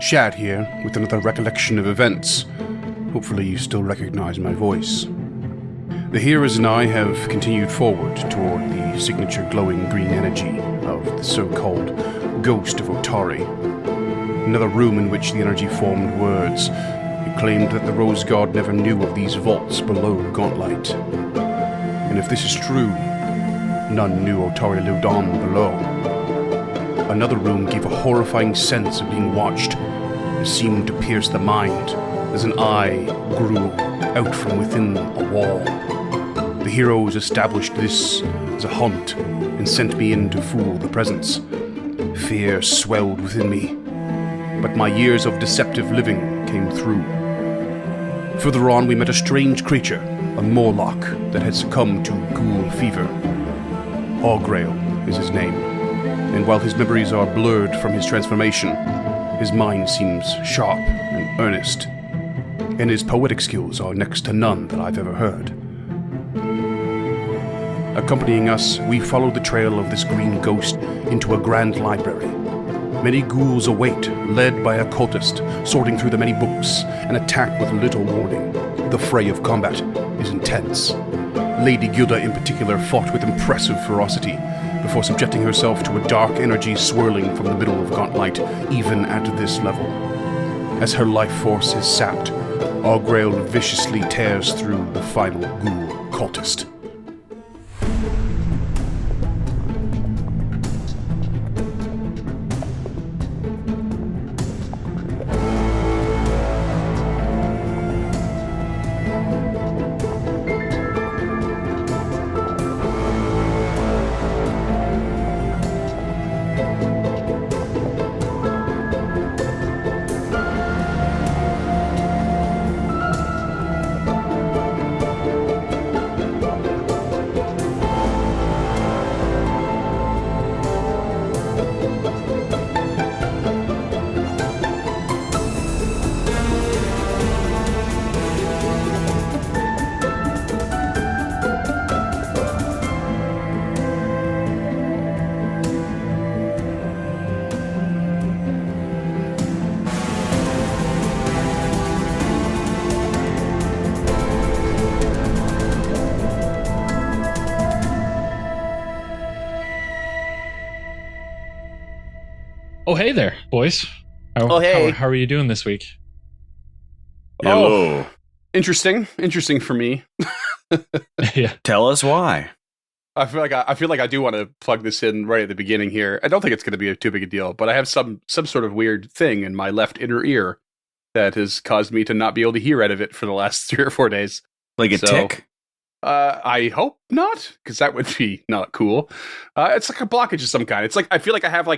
Shad here, with another recollection of events. Hopefully you still recognize my voice. The heroes and I have continued forward toward the signature glowing green energy of the so-called Ghost of Otari. Another room in which the energy formed words. It claimed that the Rose God never knew of these vaults below Gauntlight. And if this is true, none knew Otari lived on below. Another room gave a horrifying sense of being watched. It seemed to pierce the mind as an eye grew out from within a wall. The heroes established this as a hunt and sent me in to fool the presence. Fear swelled within me, but my years of deceptive living came through. Further on, we met a strange creature, a Morlock that had succumbed to ghoul fever. Augrael is his name, and while his memories are blurred from his transformation, his mind seems sharp and earnest, and his poetic skills are next to none that I've ever heard. Accompanying us, we follow the trail of this green ghost into a grand library. Many ghouls await, led by a cultist, sorting through the many books, and attack with little warning. The fray of combat is intense. Lady Gilda in particular fought with impressive ferocity, before subjecting herself to a dark energy swirling from the middle of Gauntlight, even at this level. As her life force is sapped, Augrael viciously tears through the final ghoul cultist. Oh, hey there, boys. Hey. How are you doing this week? Hello. Interesting for me. Yeah. Tell us why. I feel like I do want to plug this in right at the beginning here. I don't think it's going to be too big a deal, but I have some sort of weird thing in my left inner ear that has caused me to not be able to hear out of it for the last 3 or 4 days. Like a tick? I hope not, because that would be not cool. It's like a blockage of some kind. It's like I feel like I have an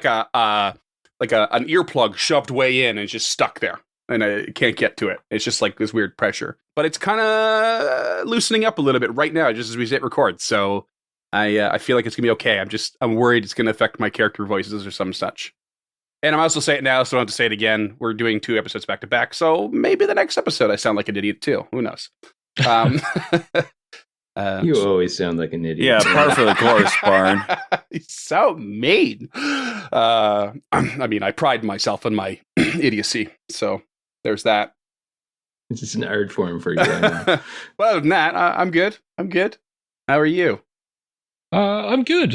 earplug shoved way in and it's just stuck there, and I can't get to it. It's just like this weird pressure, but it's kind of loosening up a little bit right now, just as we hit record. So I feel like it's gonna be okay. I'm worried it's gonna affect my character voices or some such. And I'm also saying it now, so I don't have to say it again. We're doing 2 episodes back to back, so maybe the next episode I sound like an idiot too. Who knows? You always sound like an idiot. Yeah, par for the course, Barn. He's so mean. I mean, I pride myself in my idiocy, so there's that. It's just an art form for you. Well, other than that, I'm good. How are you? I'm good.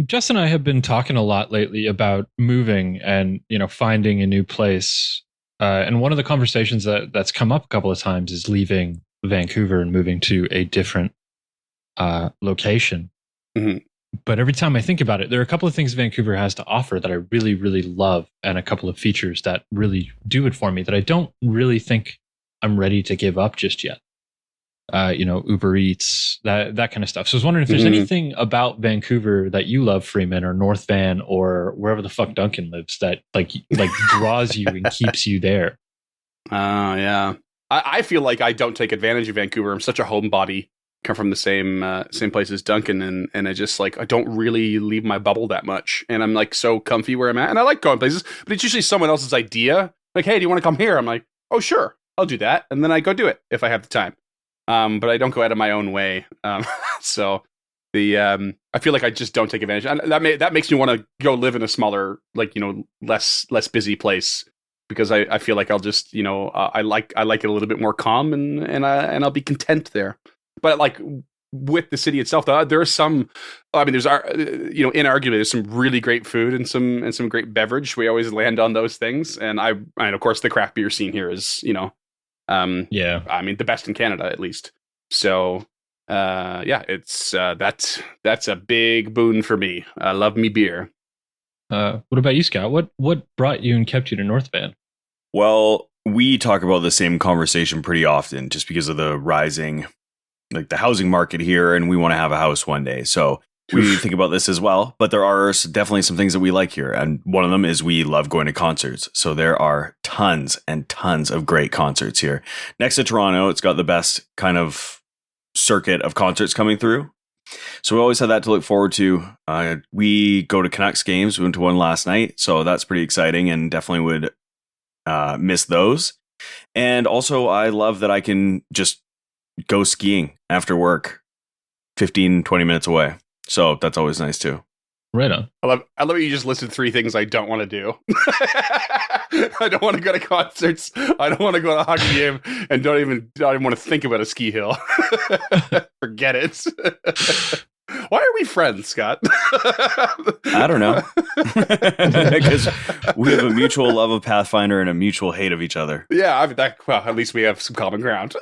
Jess and I have been talking a lot lately about moving and, finding a new place. And one of the conversations that's come up a couple of times is leaving Vancouver and moving to a different location. Mm-hmm. But every time I think about it, there are a couple of things Vancouver has to offer that I really, really love, and a couple of features that really do it for me that I don't really think I'm ready to give up just yet. Uber Eats, that kind of stuff. So I was wondering if there's anything about Vancouver that you love, Freeman, or North Van, or wherever the fuck Duncan lives, that like draws you and keeps you there. Yeah. I feel like I don't take advantage of Vancouver. I'm such a homebody. Come from the same place as Duncan, and I just I don't really leave my bubble that much, and I'm so comfy where I'm at, and I like going places, but it's usually someone else's idea. Like, hey, do you want to come here? I'm like, oh sure, I'll do that, and then I go do it if I have the time. But I don't go out of my own way. So I feel like I just don't take advantage, and that makes me want to go live in a smaller, less busy place. because I feel like I'll just, I like it a little bit more calm, and I'll be content there. But like with the city itself, there are some. I mean, inarguably, there's some really great food and some great beverage. We always land on those things, and of course the craft beer scene here is, I mean, the best in Canada at least. So, it's that's a big boon for me. I love me beer. What about you, Scott? What brought you and kept you to North Van? Well, we talk about the same conversation pretty often, just because of the rising, like the housing market here, and we want to have a house one day. So we think about this as well. But there are definitely some things that we like here, and one of them is we love going to concerts. So there are tons and tons of great concerts here. Next to Toronto, it's got the best kind of circuit of concerts coming through. So we always had that to look forward to. We go to Canucks games. We went to one last night, so that's pretty exciting, and definitely would miss those. And also, I love that I can just go skiing after work 15, 20 minutes away. So that's always nice too. Right on. I love you just listed 3 things I don't want to do. I don't want to go to concerts. I don't want to go to a hockey game, and don't even want to think about a ski hill. Forget it. Why are we friends, Scott? I don't know. Because we have a mutual love of Pathfinder and a mutual hate of each other. Yeah, at least we have some common ground.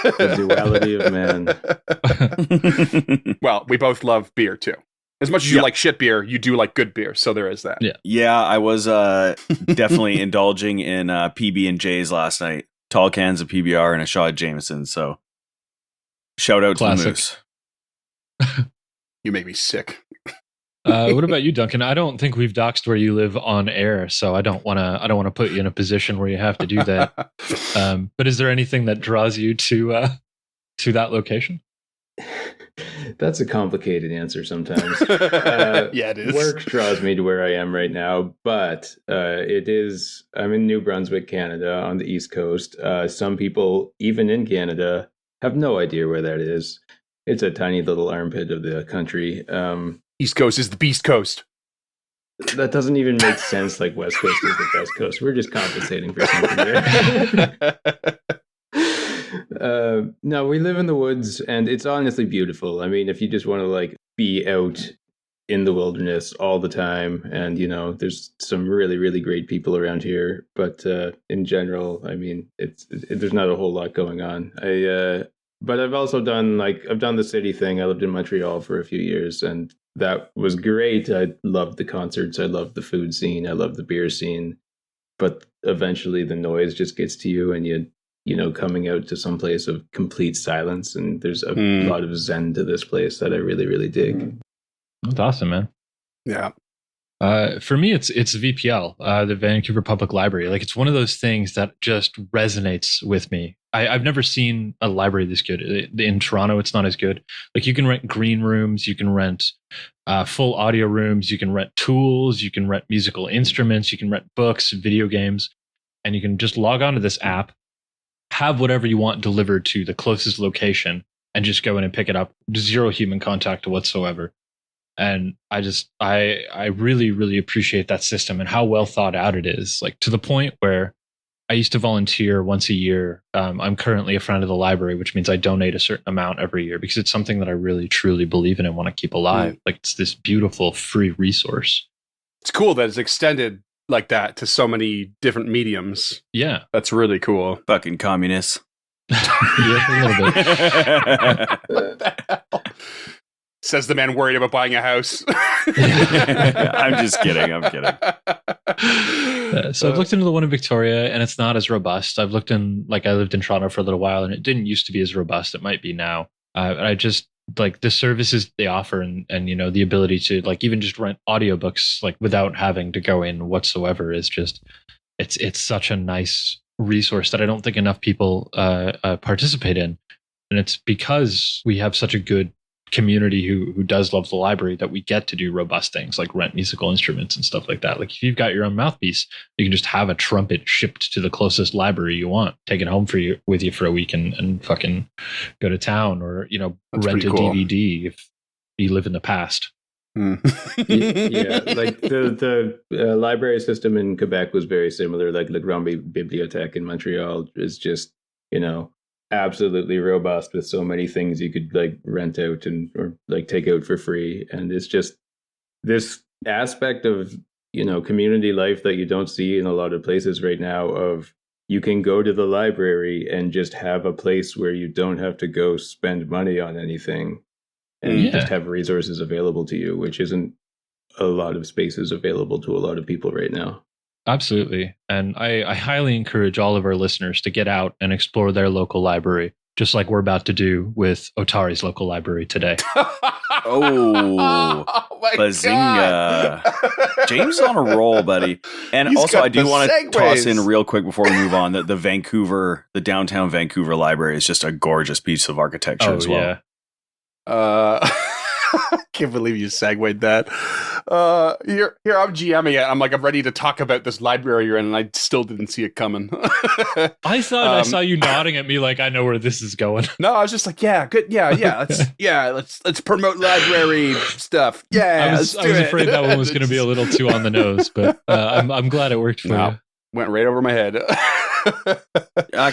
The duality of man. Well, we both love beer too. As much as you like shit beer, you do like good beer. So there is that. Yeah, I was definitely indulging in PB&Js last night. Tall cans of PBR and a shot of Jameson. So shout out to the Moose. You make me sick. What about you, Duncan? I don't think we've doxed where you live on air, so I don't want to put you in a position where you have to do that. But is there anything that draws you to that location? That's a complicated answer sometimes. Yeah, it is. Work draws me to where I am right now, but I'm in New Brunswick, Canada, on the East Coast. Some people, even in Canada, have no idea where that is. It's a tiny little armpit of the country. East Coast is the Beast Coast. That doesn't even make sense. Like West Coast is the best coast. We're just compensating for something there. No, we live in the woods, and it's honestly beautiful. I mean, if you just want to like be out in the wilderness all the time, and there's some really, really great people around here. But in general, I mean, there's not a whole lot going on. But I've also done the city thing. I lived in Montreal for a few years, and that was great. I loved the concerts. I loved the food scene. I loved the beer scene. But eventually the noise just gets to you, and coming out to some place of complete silence. And there's a lot of zen to this place that I really, really dig. That's awesome, man. Yeah. For me, it's VPL, the Vancouver Public Library. Like, it's one of those things that just resonates with me. I've never seen a library this good. In Toronto, it's not as good. Like, you can rent green rooms, you can rent full audio rooms, you can rent tools, you can rent musical instruments, you can rent books, video games, and you can just log on to this app, have whatever you want delivered to the closest location, and just go in and pick it up. Zero human contact whatsoever. And I really, really appreciate that system and how well thought out it is. Like, to the point where I used to volunteer once a year. I'm currently a friend of the library, which means I donate a certain amount every year because it's something that I really, truly believe in and want to keep alive. Like, it's this beautiful free resource. It's cool that it's extended like that to so many different mediums. Yeah. That's really cool. Fucking communists. Yeah, a little bit. What the hell? Says the man worried about buying a house. I'm just kidding. I'm kidding. So I've looked into the one in Victoria, and it's not as robust. I lived in Toronto for a little while, and it didn't used to be as robust. It might be now. I just like the services they offer, and the ability to like even just rent audiobooks like without having to go in whatsoever is just it's such a nice resource that I don't think enough people participate in, and it's because we have such a good community who does love the library that we get to do robust things like rent musical instruments and stuff like that. Like, if you've got your own mouthpiece, you can just have a trumpet shipped to the closest library you want, take it home with you for a week and fucking go to town, or That's rent a cool. DVD if you live in the past. Yeah, like the library system in Quebec was very similar. Like Le Grand Bibliothèque in Montreal is just, absolutely robust with so many things you could like rent out or like take out for free. And it's just this aspect of, community life that you don't see in a lot of places right now of you can go to the library and just have a place where you don't have to go spend money on anything and just have resources available to you, which isn't a lot of spaces available to a lot of people right now. Absolutely. And I highly encourage all of our listeners to get out and explore their local library, just like we're about to do with Otari's local library today. Oh, bazinga. James is on a roll, buddy. And He's also, got I do the want to toss in segues. real quick before we move on that the downtown Vancouver library is just a gorgeous piece of architecture as well. I can't believe you segued that. Here I'm GMing it. I'm ready to talk about this library you're in, and I still didn't see it coming. I thought I saw you nodding at me like I know where this is going. No, I was just like, yeah, good, yeah. Let's promote library stuff. Yeah, I was afraid that one was going to be a little too on the nose, but I'm glad it worked for you. Went right over my head.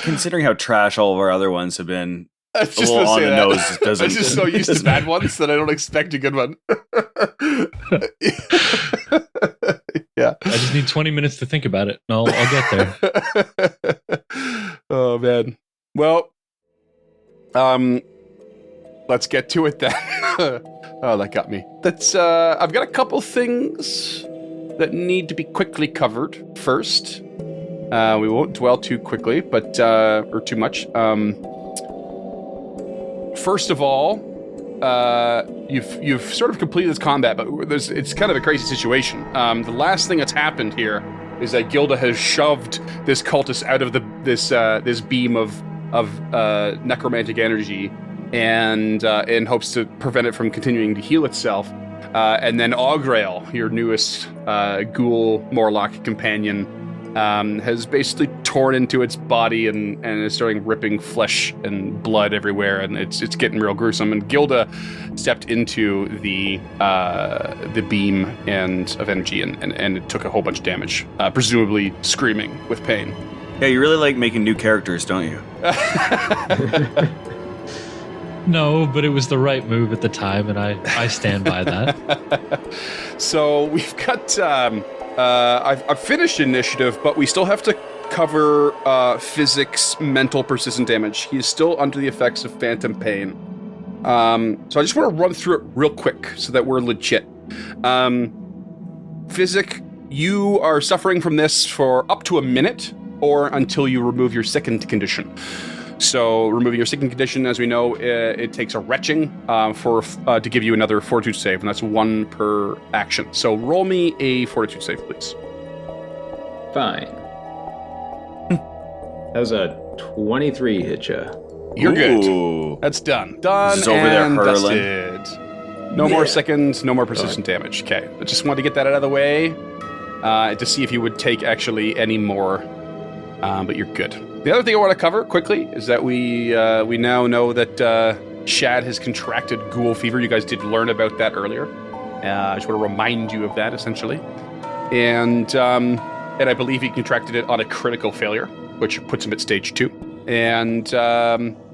Considering how trash all of our other ones have been, I was just gonna on say the that. nose doesn't. I'm just so used to bad ones that I don't expect a good one. Yeah. I just need 20 minutes to think about it, and I'll get there. Oh man. Well, let's get to it then. Oh, that got me. I've got a couple things that need to be quickly covered first. We won't dwell too quickly, or too much. First of all, you've sort of completed this combat, but it's kind of a crazy situation. The last thing that's happened here is that Gilda has shoved this cultist out of this beam of necromantic energy, and in hopes to prevent it from continuing to heal itself. And then Augrael, your newest ghoul Morlock companion, has basically torn into its body and is starting ripping flesh and blood everywhere, and it's getting real gruesome. And Gilda stepped into the beam of energy and it took a whole bunch of damage, presumably screaming with pain. Yeah, you really like making new characters, don't you? No, but it was the right move at the time, and I stand by that. So we've got I've finished initiative, but we still have to cover physics, mental persistent damage. He is still under the effects of phantom pain. So I just want to run through it real quick so that we're legit. Physic, you are suffering from this for up to a minute or until you remove your second condition. So removing your second condition, as we know, it takes a retching to give you another fortitude save, and that's 1 per action. So roll me a fortitude save, please. Fine. That was a 23 hit ya. You're good. Ooh. That's done. Done Just over there and hurling. dusted. No more seconds, no more persistent damage. Okay, I just wanted to get that out of the way to see if you would take actually any more, but you're good. The other thing I want to cover quickly is that we now know that Shad has contracted ghoul fever. You guys did learn about that earlier. I just want to remind you of that, essentially. And I believe he contracted it on a critical failure, which puts him at stage 2. And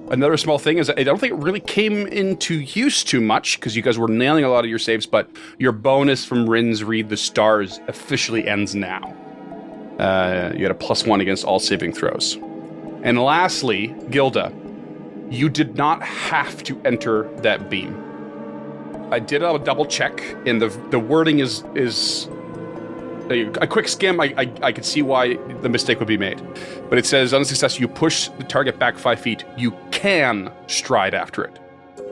another small thing is I don't think it really came into use too much because you guys were nailing a lot of your saves, but your bonus from Rin's Read the Stars officially ends now. You had a +1 against all saving throws. And lastly, Gilda, you did not have to enter that beam. I did a double check, and the wording is a quick skim. I could see why the mistake would be made. But it says, on success, you push the target back 5 feet. You can stride after it,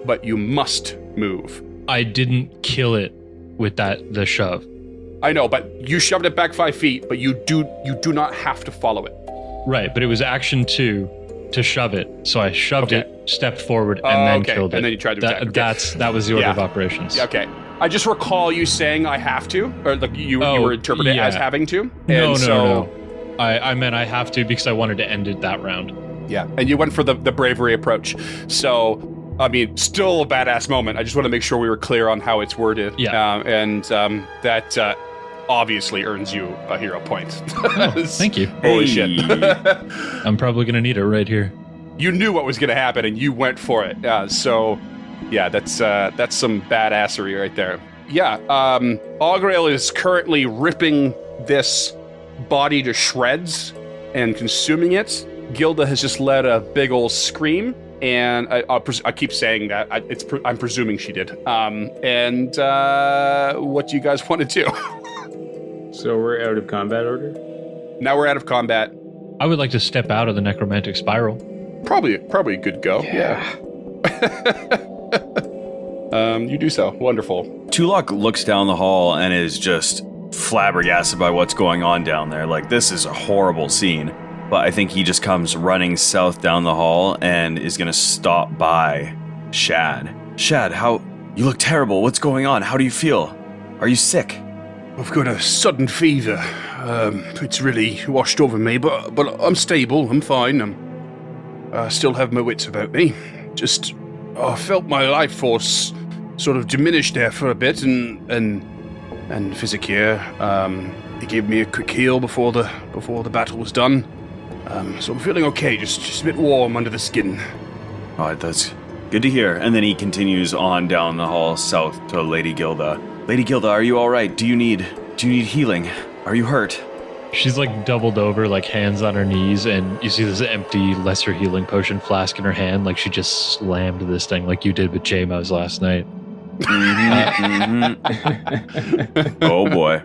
but you must move. I didn't kill it with the shove. I know, but you shoved it back 5 feet, but you do not have to follow it. Right, but it was action 2 to shove it. So I shoved it, stepped forward, and then killed it. And then you tried to attack. Okay. That was the order of operations. Yeah, okay. I just recall you saying I have to, or like you were interpreting it as having to. No. I meant I have to because I wanted to end it that round. Yeah, and you went for the bravery approach. So I mean, still a badass moment. I just want to make sure we were clear on how it's worded. Yeah. And that obviously earns you a hero point. Oh, thank you. Holy Hey. shit. I'm probably going to need it right here. You knew what was going to happen and you went for it. So, yeah, that's some badassery right there. Yeah, Augrael is currently ripping this body to shreds and consuming it. Gilda has just let a big old scream, and I keep saying that. I'm presuming she did. And what do you guys want to do? So we're out of combat order? Now we're out of combat. I would like to step out of the necromantic spiral. Probably a good go. Yeah. You do so. Wonderful. Tulok looks down the hall and is just flabbergasted by what's going on down there. Like, this is a horrible scene. But I think he just comes running south down the hall and is going to stop by Shad. Shad, you look terrible. What's going on? How do you feel? Are you sick? I've got a sudden fever. It's really washed over me, but I'm stable. I'm fine. I still have my wits about me. Just, I felt my life force sort of diminished there for a bit, and Physic here, he gave me a quick heal before the battle was done. So I'm feeling okay, just a bit warm under the skin. All right, that's good to hear. And then he continues on down the hall south to Lady Gilda. Lady Gilda, are you all right? Do you need healing? Are you hurt? She's like doubled over, like hands on her knees, and you see this empty lesser healing potion flask in her hand, like she just slammed this thing like you did with J-Mouse last night. Oh boy.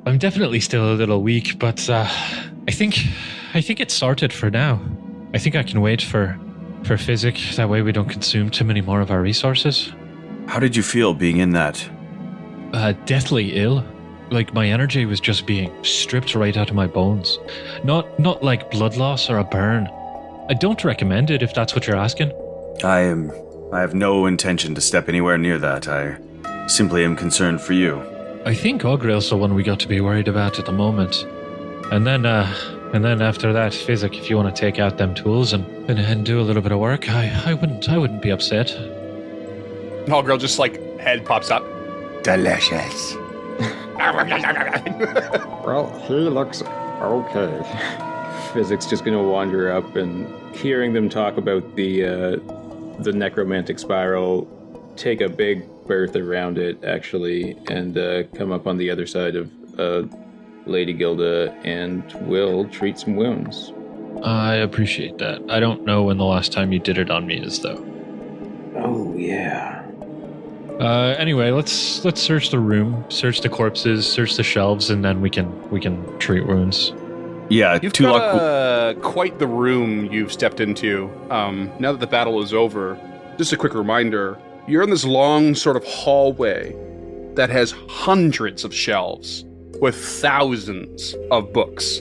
I'm definitely still a little weak, but I think it's sorted for now. I think I can wait for Physic. That way we don't consume too many more of our resources. How did you feel being in that? Deathly ill. Like my energy was just being stripped right out of my bones. Not like blood loss or a burn. I don't recommend it if that's what you're asking. I have no intention to step anywhere near that. I simply am concerned for you. I think Augrael's the one we got to be worried about at the moment. And then after that, Physic, if you want to take out them tools and do a little bit of work, I wouldn't be upset. Augrael just like head pops up. Delicious. Well, he looks okay. Physic's just gonna wander up, and hearing them talk about the necromantic spiral, take a big berth around it actually, and come up on the other side of Lady Gilda, and will treat some wounds. I appreciate that. I don't know when the last time you did it on me is though. Oh yeah. Anyway, let's search the room, search the corpses, search the shelves, and then we can treat wounds. Yeah, You've Tulok. got quite the room you've stepped into. Now that the battle is over, just a quick reminder, you're in this long sort of hallway that has hundreds of shelves with thousands of books.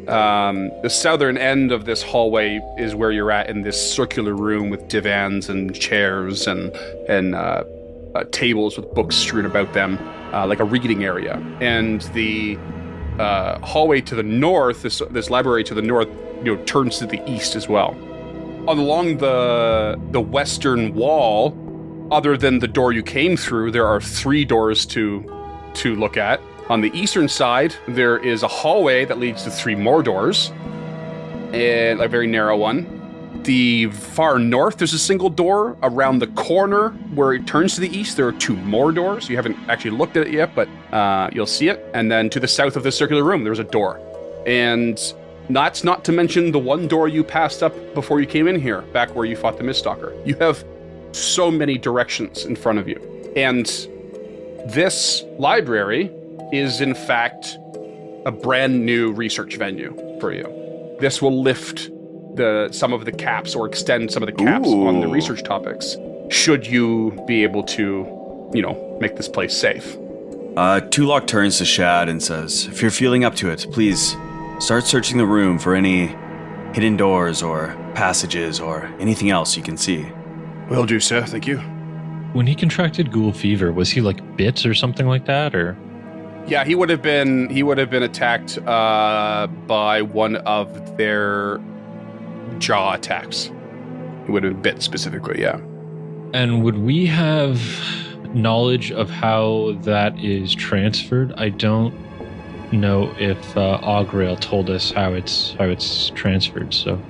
The southern end of this hallway is where you're at in this circular room with divans and chairs and tables with books strewn about them, like a reading area. And the hallway to the north, this library to the north, turns to the east as well. Along the western wall, other than the door you came through, there are 3 doors to look at. On the eastern side, there is a hallway that leads to 3 more doors, and a very narrow one. The far north, there's a single door. Around the corner where it turns to the east, there are 2 more doors. You haven't actually looked at it yet, but you'll see it. And then to the south of the circular room, there's a door. And that's not to mention the 1 door you passed up before you came in here, back where you fought the Miststalker. You have so many directions in front of you. And this library is, in fact, a brand new research venue for you. This will lift some of the caps, or extend some of the caps on the research topics, should you be able to, make this place safe. Tulok turns to Shad and says, if you're feeling up to it, please start searching the room for any hidden doors or passages or anything else you can see. Will do, sir. Thank you. When he contracted ghoul fever, was he like bit or something like that, or? Yeah, he would have been attacked by one of their jaw attacks. He would have been bit specifically, yeah. And would we have knowledge of how that is transferred? I don't know if Augrail told us how it's transferred. So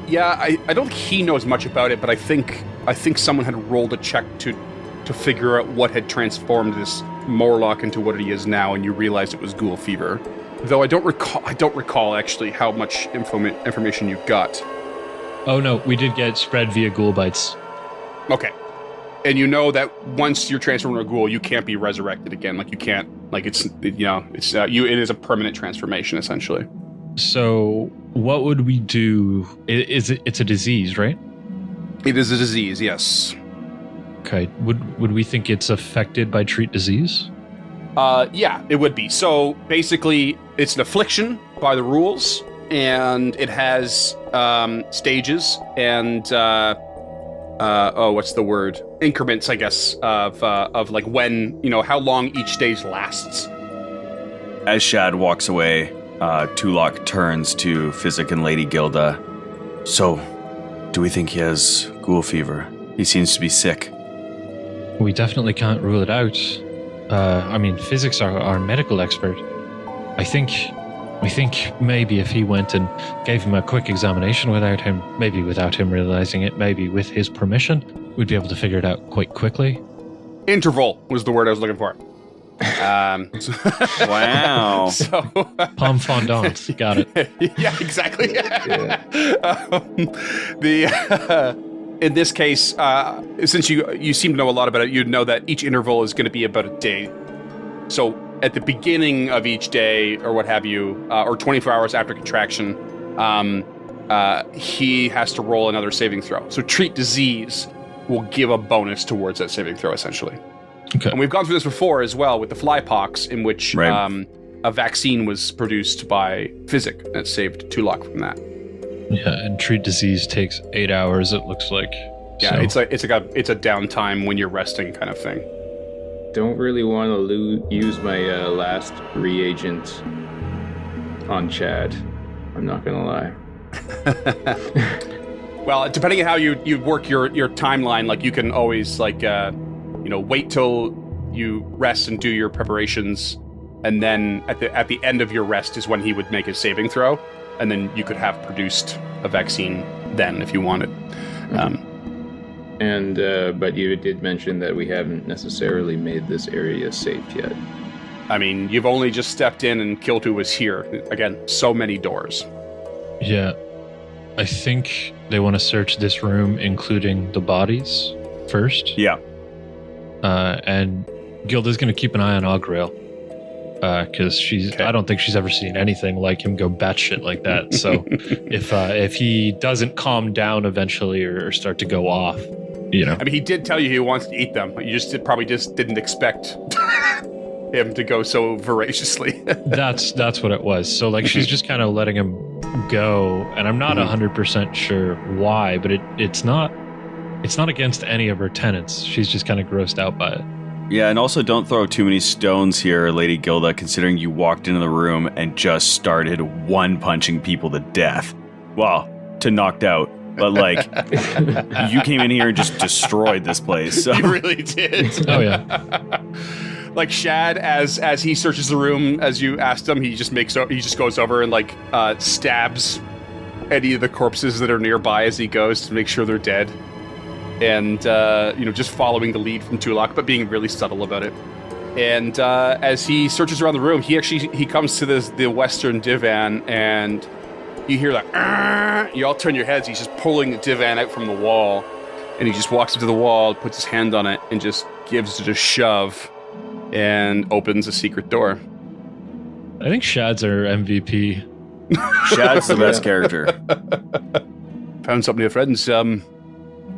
Yeah, I don't think he knows much about it, but I think someone had rolled a check to figure out what had transformed this Morlock into what he is now, and you realized it was ghoul fever. Though I don't recall actually how much information you got. oh no, we did get spread via ghoul bites. Okay. And you know that once you're transformed into a ghoul, you can't be resurrected again. Like you can't, like it is a permanent transformation essentially. So what would we do? It's a disease, right? It is a disease, yes. Okay. Would we think it's affected by treat disease? Yeah, it would be. So basically, it's an affliction by the rules, and it has stages and what's the word? Increments, I guess, of like when, how long each stage lasts. As Shad walks away, Tulok turns to Physic and Lady Gilda. So, do we think he has ghoul fever? He seems to be sick. We definitely can't rule it out. Physics are our medical expert. I think maybe if he went and gave him a quick examination without him realizing it, maybe with his permission, we'd be able to figure it out quite quickly. Interval was the word I was looking for. Wow. So, Pomme fondant. Got it. yeah, exactly. Yeah. In this case, since you seem to know a lot about it, you'd know that each interval is going to be about a day. So at the beginning of each day, or what have you, or 24 hours after contraction, he has to roll another saving throw. So treat disease will give a bonus towards that saving throw, essentially. Okay. And we've gone through this before as well with the flypox, in which Right. a vaccine was produced by Physic that saved Tulok from that. Yeah, and treat disease takes 8 hours. It looks like. Yeah, So- it's a downtime when you're resting kind of thing. Don't really want to use my last reagent on Chad. I'm not gonna lie. Well, depending on how you work your timeline, like you can always wait till you rest and do your preparations, and then at the end of your rest is when he would make his saving throw, and then you could have produced a vaccine then if you wanted. But you did mention that we haven't necessarily made this area safe yet. I mean, you've only just stepped in and Kiltu was here. Again, so many doors. Yeah. I think they want to search this room, including the bodies, first. Yeah. And Gilda's going to keep an eye on Augrail. Because I don't think she's ever seen anything like him go batshit like that. So if he doesn't calm down eventually or start to go off, I mean, he did tell you he wants to eat them. You probably didn't expect him to go so voraciously. that's what it was. So like she's just kind of letting him go, and I'm not 100% sure why, but it's not against any of her tenants. She's just kind of grossed out by it. Yeah, and also don't throw too many stones here, Lady Gilda, considering you walked into the room and just started one-punching people to death. Well, to knocked out. But, like, you came in here and just destroyed this place. So. You really did. Oh, yeah. Like Shad, as he searches the room, as you asked him, he just goes over and, stabs any of the corpses that are nearby as he goes to make sure they're dead. And, just following the lead from Tulok, but being really subtle about it. And as he searches around the room, he comes to the western divan, and you hear that, you all turn your heads, he's just pulling the divan out from the wall, and he just walks up to the wall, puts his hand on it, and just gives it a shove, and opens a secret door. I think Shad's our MVP. Shad's the best character. Found something here, friends.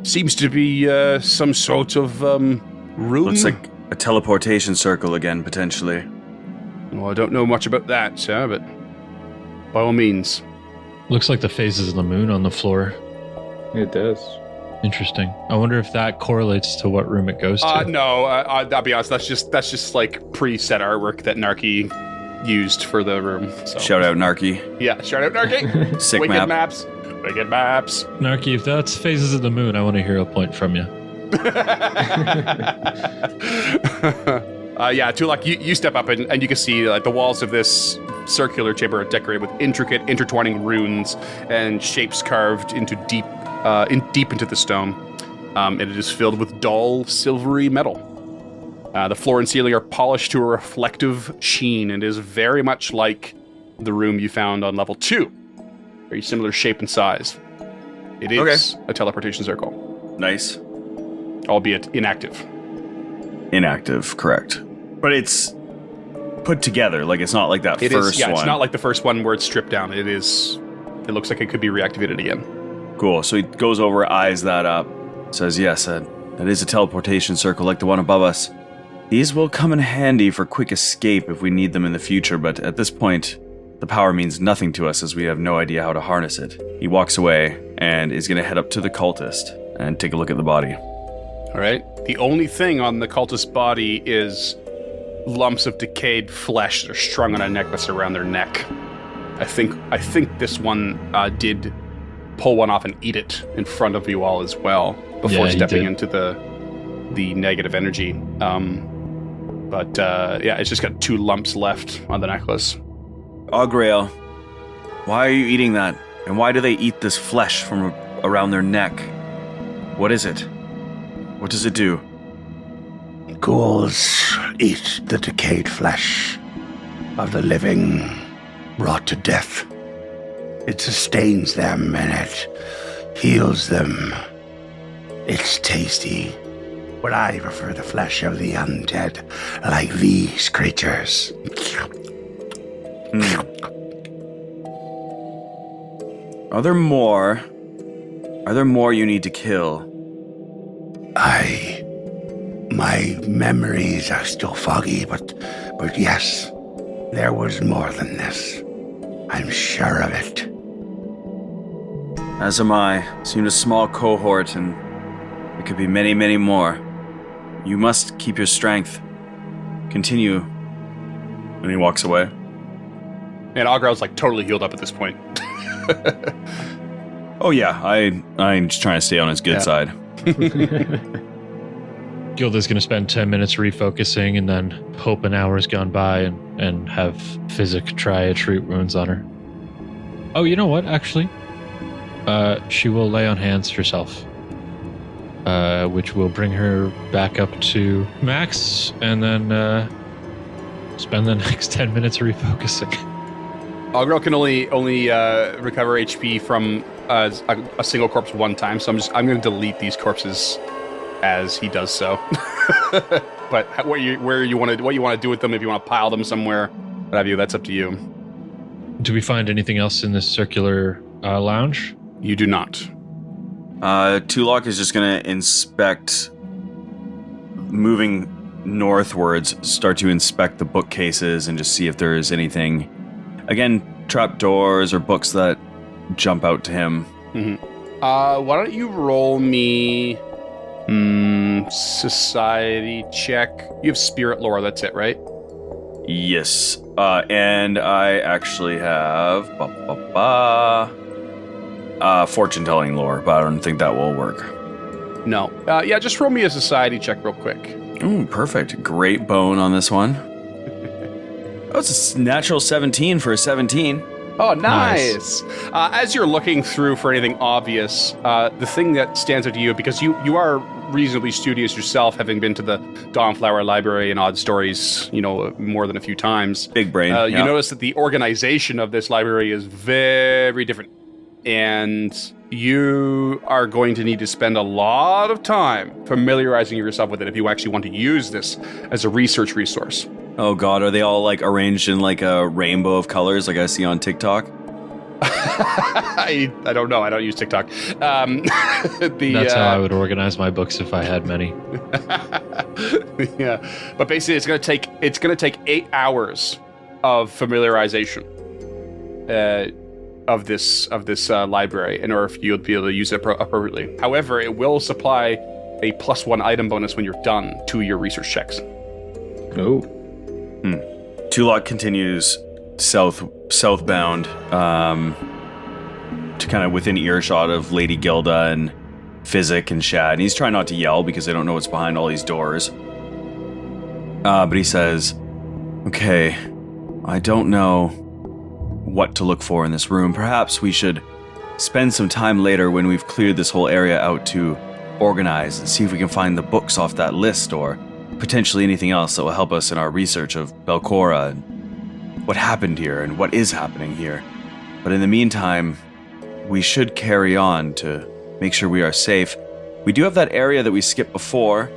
Seems to be some sort of room. Looks like a teleportation circle again, potentially. Well, I don't know much about that, sir, but by all means. Looks like the phases of the moon on the floor. It does. Interesting. I wonder if that correlates to what room it goes to. No, I'll be honest. That's just like preset artwork that Narky used for the room. So. Shout out, Narky. Yeah, shout out Narky. Sick Wicked map. maps. Wicked maps. Narky, if that's phases of the moon, I want to hear a point from you. Yeah, Tulak, you step up and you can see like the walls of this circular chamber are decorated with intricate intertwining runes and shapes carved into deep into the stone. And it is filled with dull, silvery metal. The floor and ceiling are polished to a reflective sheen and is very much like the room you found on level 2. Very similar shape and size. It is a teleportation circle, Nice. albeit inactive. Inactive, correct. But it's put together. Like, it's not like that It first is, yeah, one. it's not like the first one where it's stripped down. It looks like it could be reactivated again. Cool. So he goes over, eyes that up, says, yes, that is a teleportation circle like the one above us. These will come in handy for quick escape if we need them in the future, but at this point, the power means nothing to us as we have no idea how to harness it. He walks away and is going to head up to the cultist and take a look at the body. All right. The only thing on the cultist's body is lumps of decayed flesh that are strung on a necklace around their neck. I think this one did pull one off and eat it in front of you all as well before Yeah, he stepping did. into the negative energy. But it's just got 2 lumps left on the necklace. Augrael, why are you eating that? And why do they eat this flesh from around their neck? What is it? What does it do? Ghouls eat the decayed flesh of the living, brought to death. It sustains them and it heals them. It's tasty, but I prefer the flesh of the undead, like these creatures. Are there more? Are there more you need to kill? My memories are still foggy, but yes, there was more than this. I'm sure of it. As am I. Seemed a small cohort, and there could be many, many more. You must keep your strength. Continue. And he walks away. And Augrel's like totally healed up at this point. Oh yeah, I'm just trying to stay on his good Yeah. side. Gilda's going to spend 10 minutes refocusing and then hope an hour's gone by and have Physic try a treat wounds on her. Oh, you know what? Actually, she will lay on hands herself, which will bring her back up to max and then spend the next 10 minutes refocusing. Augrel can only recover HP from a single corpse one time, so I'm going to delete these corpses as he does so. But what you want to do with them, if you want to pile them somewhere, what have you, that's up to you. Do we find anything else in this circular lounge? You do not. Tulok is just gonna inspect, moving northwards, start to inspect the bookcases and just see if there is anything, again, trapdoors or books that jump out to him. Why don't you roll me society check? You have spirit lore, that's it, right? Yes, and I actually have fortune telling lore, but I don't think that will work. No. Yeah, just roll me a society check real quick. Ooh, perfect. Great bone on this one. Oh, it's a natural 17 for a 17. Oh, nice. As you're looking through for anything obvious, the thing that stands out to you, because you are reasonably studious yourself, having been to the Dawnflower Library and Odd Stories, more than a few times. Big brain. You notice that the organization of this library is very different. And you are going to need to spend a lot of time familiarizing yourself with it if you actually want to use this as a research resource. Oh god, are they all like arranged in like a rainbow of colors like I see on TikTok? I don't know. I don't use TikTok. That's how I would organize my books if I had many. Yeah, but basically, it's gonna take 8 hours of familiarization of this library in order for you to be able to use it appropriately. However, it will supply a +1 item bonus when you're done to your research checks. Oh. Tulok continues southbound to kind of within earshot of Lady Gilda, and Physic and Shad. And he's trying not to yell because they don't know what's behind all these doors. But he says, okay, I don't know what to look for in this room. Perhaps we should spend some time later when we've cleared this whole area out to organize and see if we can find the books off that list or potentially anything else that will help us in our research of Belcora and what happened here and what is happening here. But in the meantime, we should carry on to make sure we are safe. We do have that area that we skipped before,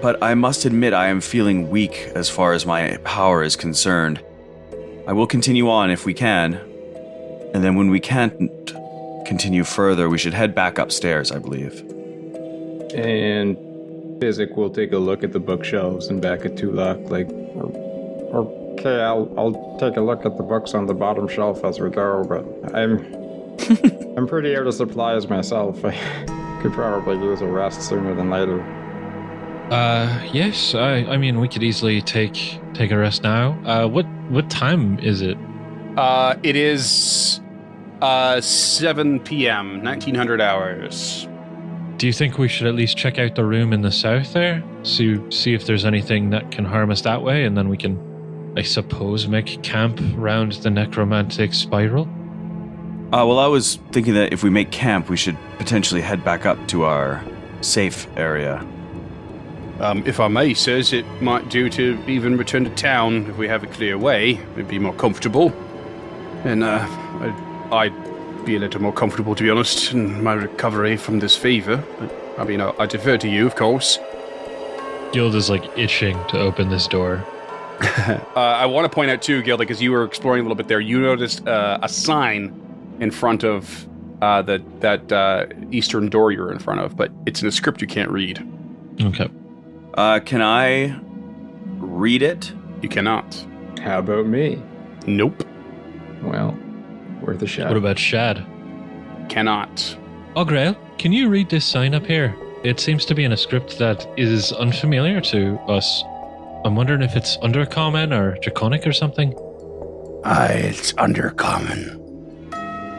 but I must admit I am feeling weak as far as my power is concerned. I will continue on if we can, and then when we can't continue further, we should head back upstairs, I believe. And Physic will take a look at the bookshelves and back at Tulak, like, Okay, I'll take a look at the books on the bottom shelf as we go, but I'm pretty out of supplies myself. I could probably use a rest sooner than later. Yes. I mean, we could easily take a rest now. What time is it? It is 7 p.m., 1900 hours. Do you think we should at least check out the room in the south there? See if there's anything that can harm us that way, and then we can, I suppose, make camp round the necromantic spiral? Well, I was thinking that if we make camp, we should potentially head back up to our safe area. If I may, sirs, it might do to even return to town if we have a clear way. It'd be more comfortable. And I'd be a little more comfortable, to be honest, in my recovery from this fever. But, I mean, I defer to you, of course. Guild is like itching to open this door. I want to point out, too, Gilda, because you were exploring a little bit there, you noticed a sign in front of that eastern door you're in front of, but it's in a script you can't read. Okay. Can I read it? You cannot. how about me? Nope. Well, worth a shot. What about Shad? Cannot. Grail, can you read this sign up here? It seems to be in a script that is unfamiliar to us. I'm wondering if it's Undercommon or Draconic or something. It's Undercommon.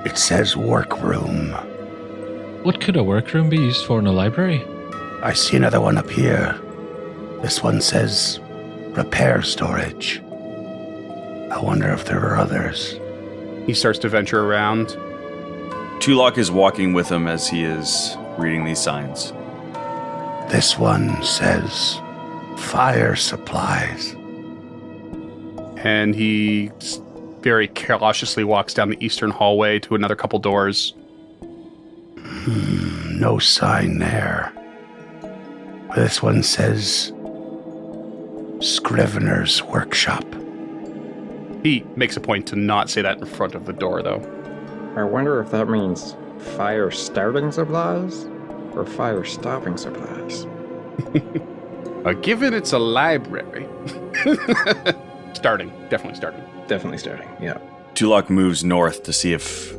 It says workroom. What could a workroom be used for in a library? I see another one up here. This one says repair storage. I wonder if there are others. He starts to venture around. Tulak is walking with him as he is reading these signs. This one says fire supplies. And he very cautiously walks down the eastern hallway to another couple doors. No sign there. This one says Scrivener's Workshop. He makes a point to not say that in front of the door, though. I wonder if that means fire starting supplies or fire stopping supplies. Given it's a library. Starting. Definitely starting. Definitely starting, yeah. Tulak moves north to see if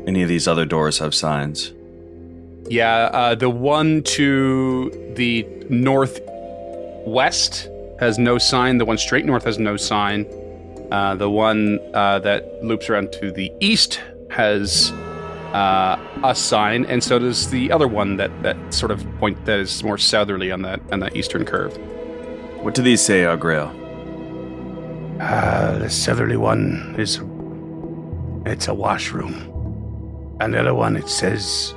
any of these other doors have signs. Yeah, the one to the northwest has no sign. The one straight north has no sign. The one that loops around to the east has a sign, and so does the other one that sort of point that is more southerly on that eastern curve. What do these say, Grail? The southerly one it's a washroom. And the other one, it says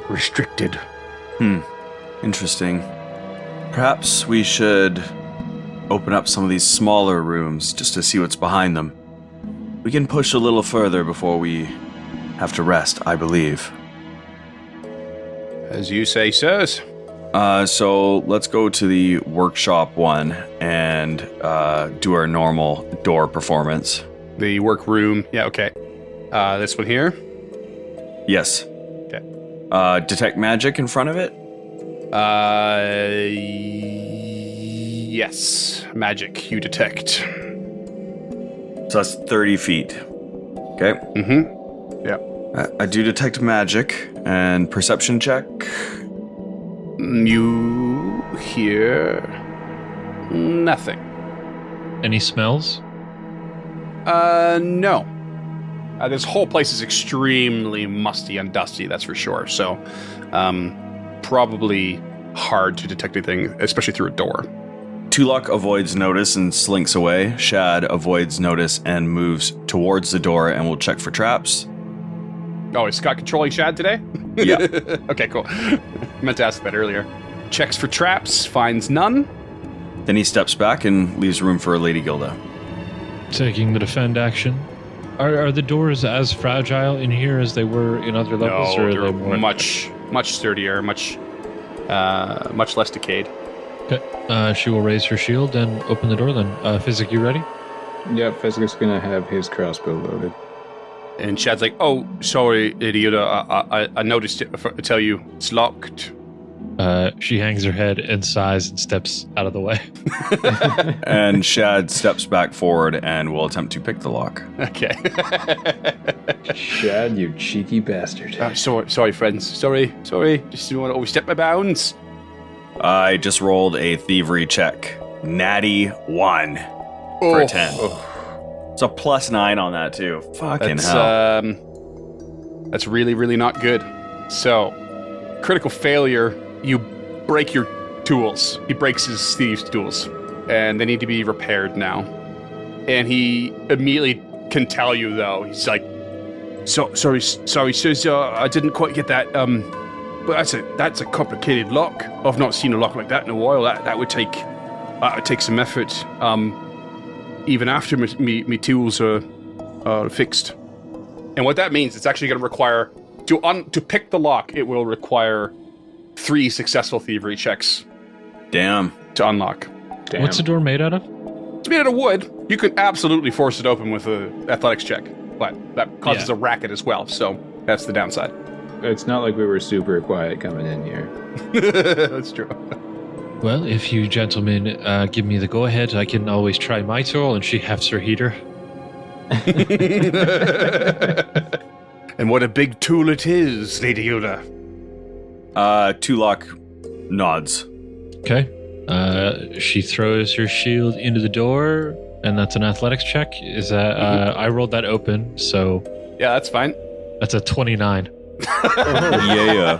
restricted. Interesting. Perhaps we should open up some of these smaller rooms just to see what's behind them. We can push a little further before we have to rest, I believe. As you say, sirs. So let's go to the workshop one and do our normal door performance. The workroom. Yeah, okay. This one here. Yes. Okay. Detect magic in front of it? Yes. Magic, you detect. So that's 30 feet. Okay. Mm-hmm. Yeah. I do detect magic and perception check. You hear nothing. Any smells? No. This whole place is extremely musty and dusty, that's for sure. So, probably hard to detect anything, especially through a door. Tulok avoids notice and slinks away. Shad avoids notice and moves towards the door and will check for traps. Oh, is Scott controlling Shad today? Yeah. Okay, cool. Meant to ask that earlier. Checks for traps, finds none. Then he steps back and leaves room for Lady Gilda. Taking the defend action. Are the doors as fragile in here as they were in other levels? No, or are they're they more much sturdier, much less decayed. Okay. She will raise her shield and open the door then. Physic, you ready? Yeah, Fezgic's gonna have his crossbow loaded. And Shad's like, "Oh, sorry, idiot. I noticed it. To tell you, it's locked." She hangs her head and sighs and steps out of the way. And Shad steps back forward and will attempt to pick the lock. Okay. Shad, you cheeky bastard. Sorry, friends. Sorry. Just didn't want to overstep my bounds. I just rolled a thievery check. Natty 1 for a 10. It's a +9 on that too. Fucking hell. That's really, really not good. So, critical failure. You break your tools. He breaks his thieves' tools, and they need to be repaired now. And he immediately can tell you, though. He's like, "Sorry, sirs. I didn't quite get that. But that's a complicated lock. I've not seen a lock like that in a while. That would take some effort. Even after me tools are fixed. And what that means, it's actually going to require to pick the lock. It will require 3 successful thievery checks Damn. to unlock. Damn. What's the door made out of? It's made out of wood. You could absolutely force it open with an athletics check, but that causes a racket as well. So that's the downside. It's not like we were super quiet coming in here. That's true. Well, if you gentlemen give me the go-ahead, I can always try my tool, and she hefts her heater. And what a big tool it is, Lady Yoda. Tulok nods. Okay. She throws her shield into the door, and that's an athletics check. Is that I rolled that open, so Yeah, that's fine. that's a 29. Yeah.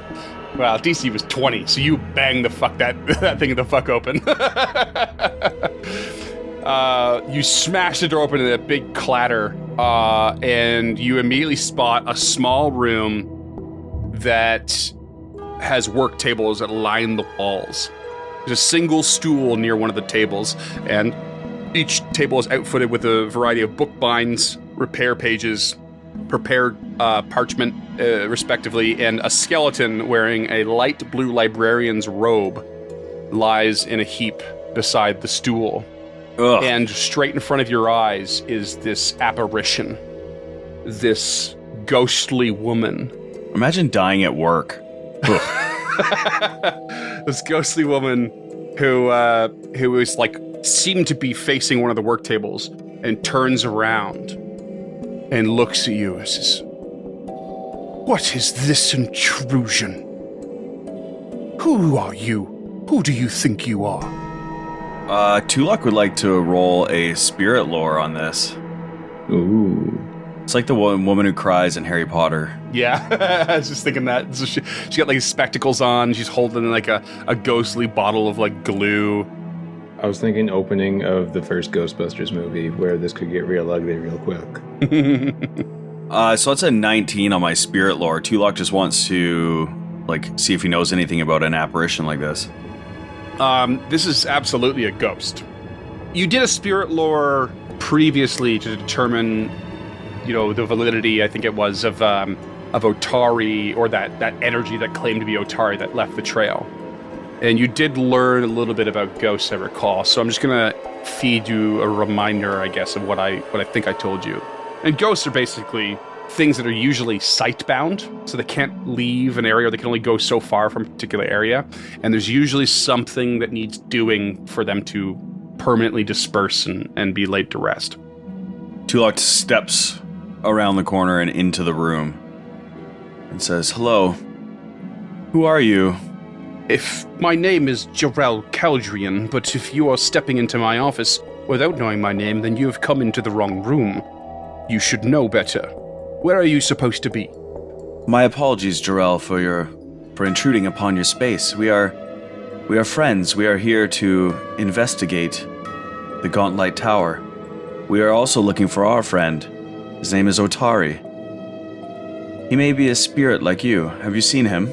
Well, DC was 20, so you bang that thing the fuck open. You smash the door open in a big clatter, and you immediately spot a small room that has work tables that line the walls. There's a single stool near one of the tables, and each table is outfitted with a variety of book binds, repair pages, prepared parchment, respectively, and a skeleton wearing a light blue librarian's robe lies in a heap beside the stool. Ugh. And straight in front of your eyes is this apparition, this ghostly woman. Imagine dying at work. This ghostly woman who is like seemed to be facing one of the work tables and turns around and looks at you and says, "What is this intrusion? Who are you? Who do you think you are?" Tulok would like to roll a spirit lore on this. Ooh. It's like the woman who cries in Harry Potter. Yeah, I was just thinking that. So she got like spectacles on. She's holding like a ghostly bottle of like glue. I was thinking opening of the first Ghostbusters movie where this could get real ugly real quick. So it's a 19 on my spirit lore. Tulok just wants to see if he knows anything about an apparition like this. This is absolutely a ghost. You did a spirit lore previously to determine, the validity, I think it was, of Otari, or that energy that claimed to be Otari that left the trail. And you did learn a little bit about ghosts, I recall. So I'm just gonna feed you a reminder, I guess, of what I think I told you. And ghosts are basically things that are usually sight-bound, so they can't leave an area, or they can only go so far from a particular area. And there's usually something that needs doing for them to permanently disperse and be laid to rest. Tulok steps around the corner and into the room and says, "Hello. Who are you?" If my name is Jarrell Caldrian, but if you are stepping into my office without knowing my name, then you have come into the wrong room. You should know better. Where are you supposed to be? My apologies, Jarrell, for for intruding upon your space. We are friends. We are here to investigate the Gauntlet Tower. We are also looking for our friend. His name is Otari. He may be a spirit like you. Have you seen him?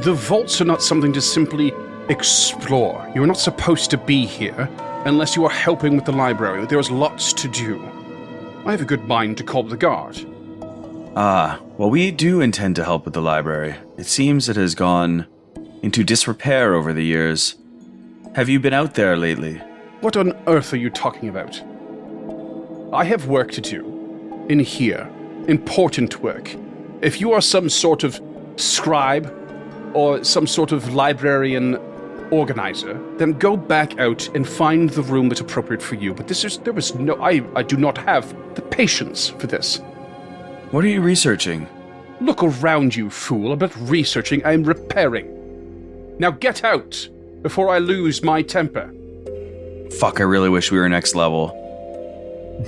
The vaults are not something to simply explore. You are not supposed to be here unless you are helping with the library. There is lots to do. I have a good mind to call the guard. Ah, well, we do intend to help with the library. It seems it has gone into disrepair over the years. Have you been out there lately? What on earth are you talking about? I have work to do. In here. Important work. If you are some sort of scribe or some sort of librarian organizer, then go back out and find the room that's appropriate for you. But I do not have the patience for this. What are you researching? Look around you, fool. I'm not researching, I'm repairing. Now get out before I lose my temper. Fuck, I really wish we were next level.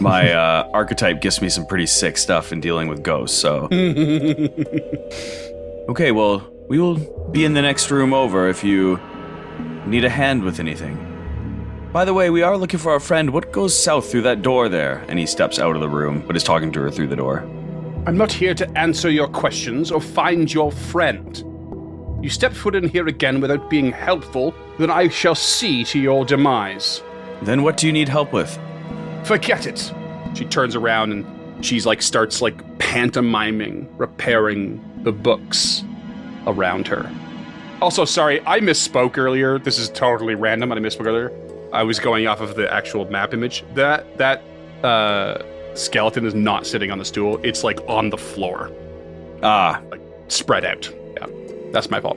My archetype gives me some pretty sick stuff in dealing with ghosts, so... Okay, well, we will be in the next room over if you need a hand with anything. By the way, we are looking for our friend. What goes south through that door there? And he steps out of the room, but is talking to her through the door. I'm not here to answer your questions or find your friend. You step foot in here again without being helpful, then I shall see to your demise. Then what do you need help with? Forget it. She turns around and she's starts pantomiming, repairing the books around her. Also, sorry, I misspoke earlier. This is totally random, and I misspoke earlier. I was going off of the actual map image. That skeleton is not sitting on the stool. It's on the floor. Ah. Spread out. Yeah, that's my fault.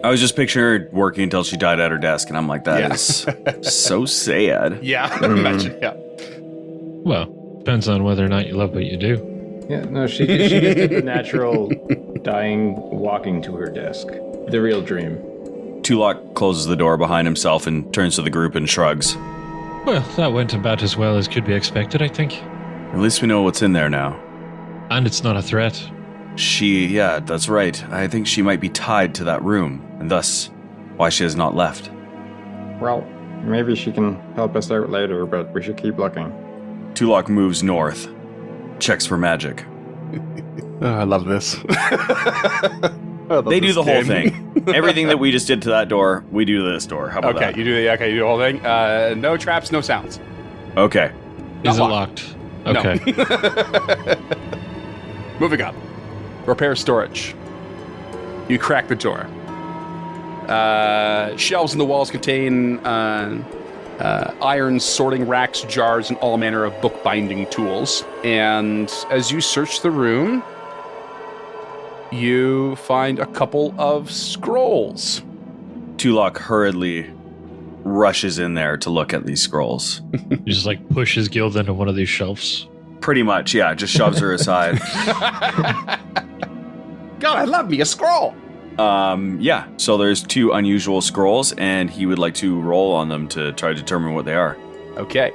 I was just picturing her working until she died at her desk, and I'm like, that is so sad. Yeah, imagine, yeah. Well, depends on whether or not you love what you do. Yeah, no, she just did the natural dying walking to her desk. The real dream. Tulok closes the door behind himself and turns to the group and shrugs. Well, that went about as well as could be expected, I think. At least we know what's in there now. And it's not a threat. Yeah, that's right. I think she might be tied to that room, and thus why she has not left. Well, maybe she can help us out later, but we should keep looking. Tulok moves north, checks for magic. I love this. They do the whole thing. Everything that we just did to that door, we do to this door. How about that? Okay, you do the whole thing. No traps, no sounds. Okay. Is it Not locked? Okay. No. Moving on. Repair storage. You crack the door. Shelves in the walls contain iron sorting racks, jars, and all manner of bookbinding tools. And as you search the room, you find a couple of scrolls. Tulok hurriedly rushes in there to look at these scrolls. You just pushes Guild into one of these shelves. Pretty much, yeah. Just shoves her aside. God, I love me a scroll. Yeah. So there's 2 unusual scrolls, and he would like to roll on them to try to determine what they are. Okay.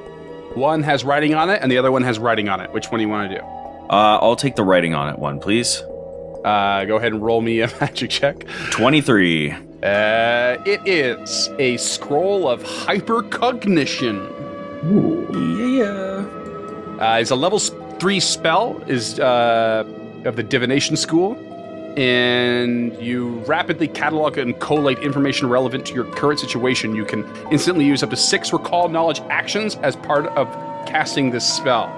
One has writing on it, and the other one has writing on it. Which one do you want to do? I'll take the writing on it one, please. Go ahead and roll me a magic check. 23. It is a scroll of hypercognition. Yeah. It's a level 3 spell, is of the divination school, and you rapidly catalog and collate information relevant to your current situation. You can instantly use up to 6 recall knowledge actions as part of casting this spell.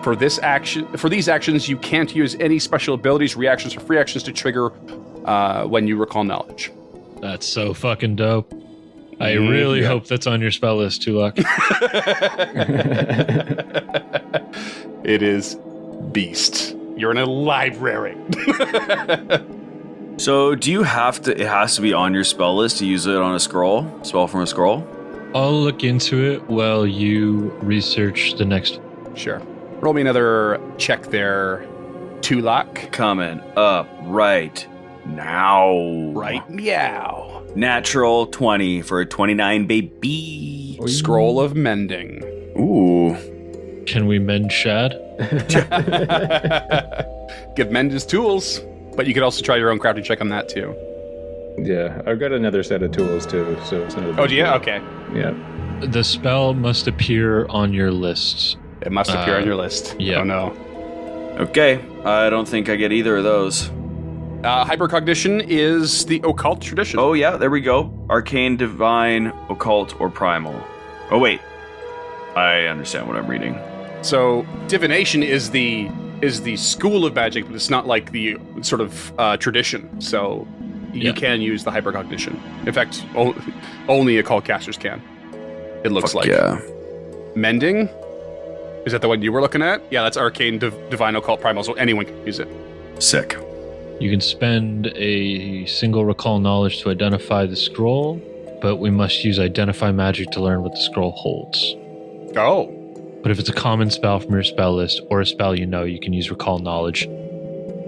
For these actions, you can't use any special abilities, reactions, or free actions to trigger when you recall knowledge. That's so fucking dope. I really hope that's on your spell list, Tulok. It is beast. You're in a library. So do you have to, it has to be on your spell list to use it on a scroll? Spell from a scroll? I'll look into it while you research the next. Sure. Roll me another check there, Tulok. Coming up right now. Right meow. Natural 20 for a 29, baby. Scroll of Mending. Ooh. Can we mend Shad? Give Mend his tools. But you could also try your own crafting check on that too. Yeah, I've got another set of tools too, so it's not a big Oh, do you? deal. Okay. Yeah. The spell must appear on your list. It must appear on your list. yeah. Oh, no. Okay, I don't think I get either of those. Hypercognition is the occult tradition. Oh yeah, there we go. Arcane, divine, occult, or primal. Oh wait, I understand what I'm reading. So divination is the school of magic, but it's not like the sort of tradition. So you Yeah. can use the hypercognition. In fact, only occult casters can. It looks Fuck like. yeah. Mending? Is that the one you were looking at? Yeah, that's arcane, divine, occult, primal. So anyone can use it. Sick. You can spend a single recall knowledge to identify the scroll, but we must use identify magic to learn what the scroll holds. Oh, But if it's a common spell from your spell list or a spell you know, you can use recall knowledge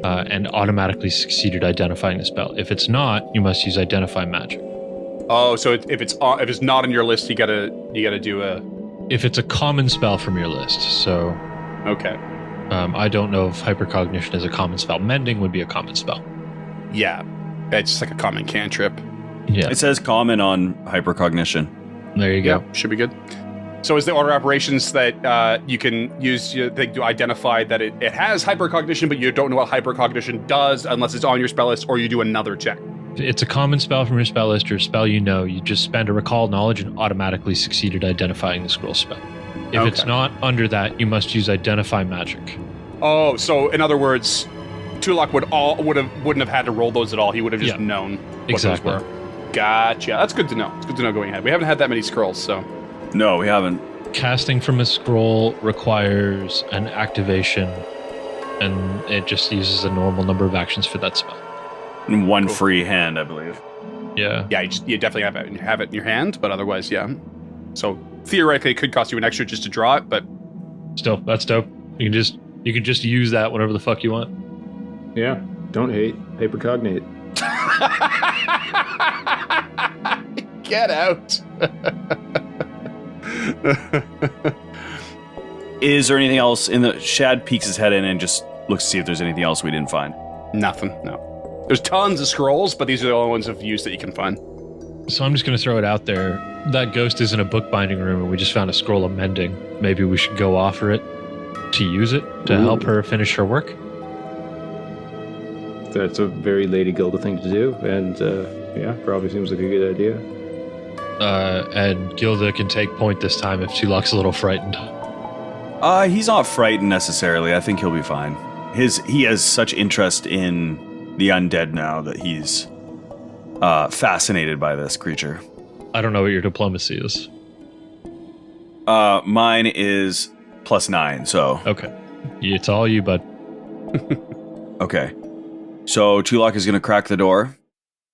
and automatically succeed at identifying the spell. If it's not, you must use identify magic. oh. So if it's not on your list, you gotta do a. If it's a common spell from your list, so Okay. I don't know if hypercognition is a common spell. Mending would be a common spell. Yeah, it's just like a common cantrip. Yeah, It says common on hypercognition. there you go. Yeah, should be good. So is the order of operations that you can use to identify that it has hypercognition, but you don't know what hypercognition does unless it's on your spell list, or you do another check. If it's a common spell from your spell list or a spell you know, you just spend a recall knowledge and automatically succeed at identifying the scroll spell. If it's Okay. not under that, you must use identify magic. Oh, so in other words, Tulak wouldn't have had to roll those at all. He would have just Yeah. known what Exactly. those were. Gotcha. That's good to know. It's good to know going ahead. We haven't had that many scrolls, so No, we haven't. Casting from a scroll requires an activation, and it just uses a normal number of actions for that spell. And one Cool. free hand, I believe. Yeah. yeah, you definitely have it in your hand, but otherwise, yeah. So theoretically, it could cost you an extra just to draw it, but Still, that's dope. You can just use that whenever the fuck you want. Yeah. Don't hate. Hypercognate. get out. Is there anything else in the Shad peeks his head in and just looks to see if there's anything else we didn't find? Nothing. No. There's tons of scrolls, but these are the only ones of use that you can find. So I'm just going to throw it out there. That ghost is in a bookbinding room, and we just found a scroll of mending. Maybe we should go offer it to use it to Ooh. help her finish her work. That's a very Lady Gilda thing to do, and yeah, probably seems like a good idea. And Gilda can take point this time if Tulak's a little frightened. He's not frightened necessarily. I think he'll be fine. He has such interest in the undead now that he's fascinated by this creature. I don't know what your diplomacy is. Mine is +9, so Okay. It's all you, bud. okay. So Tulak is gonna crack the door.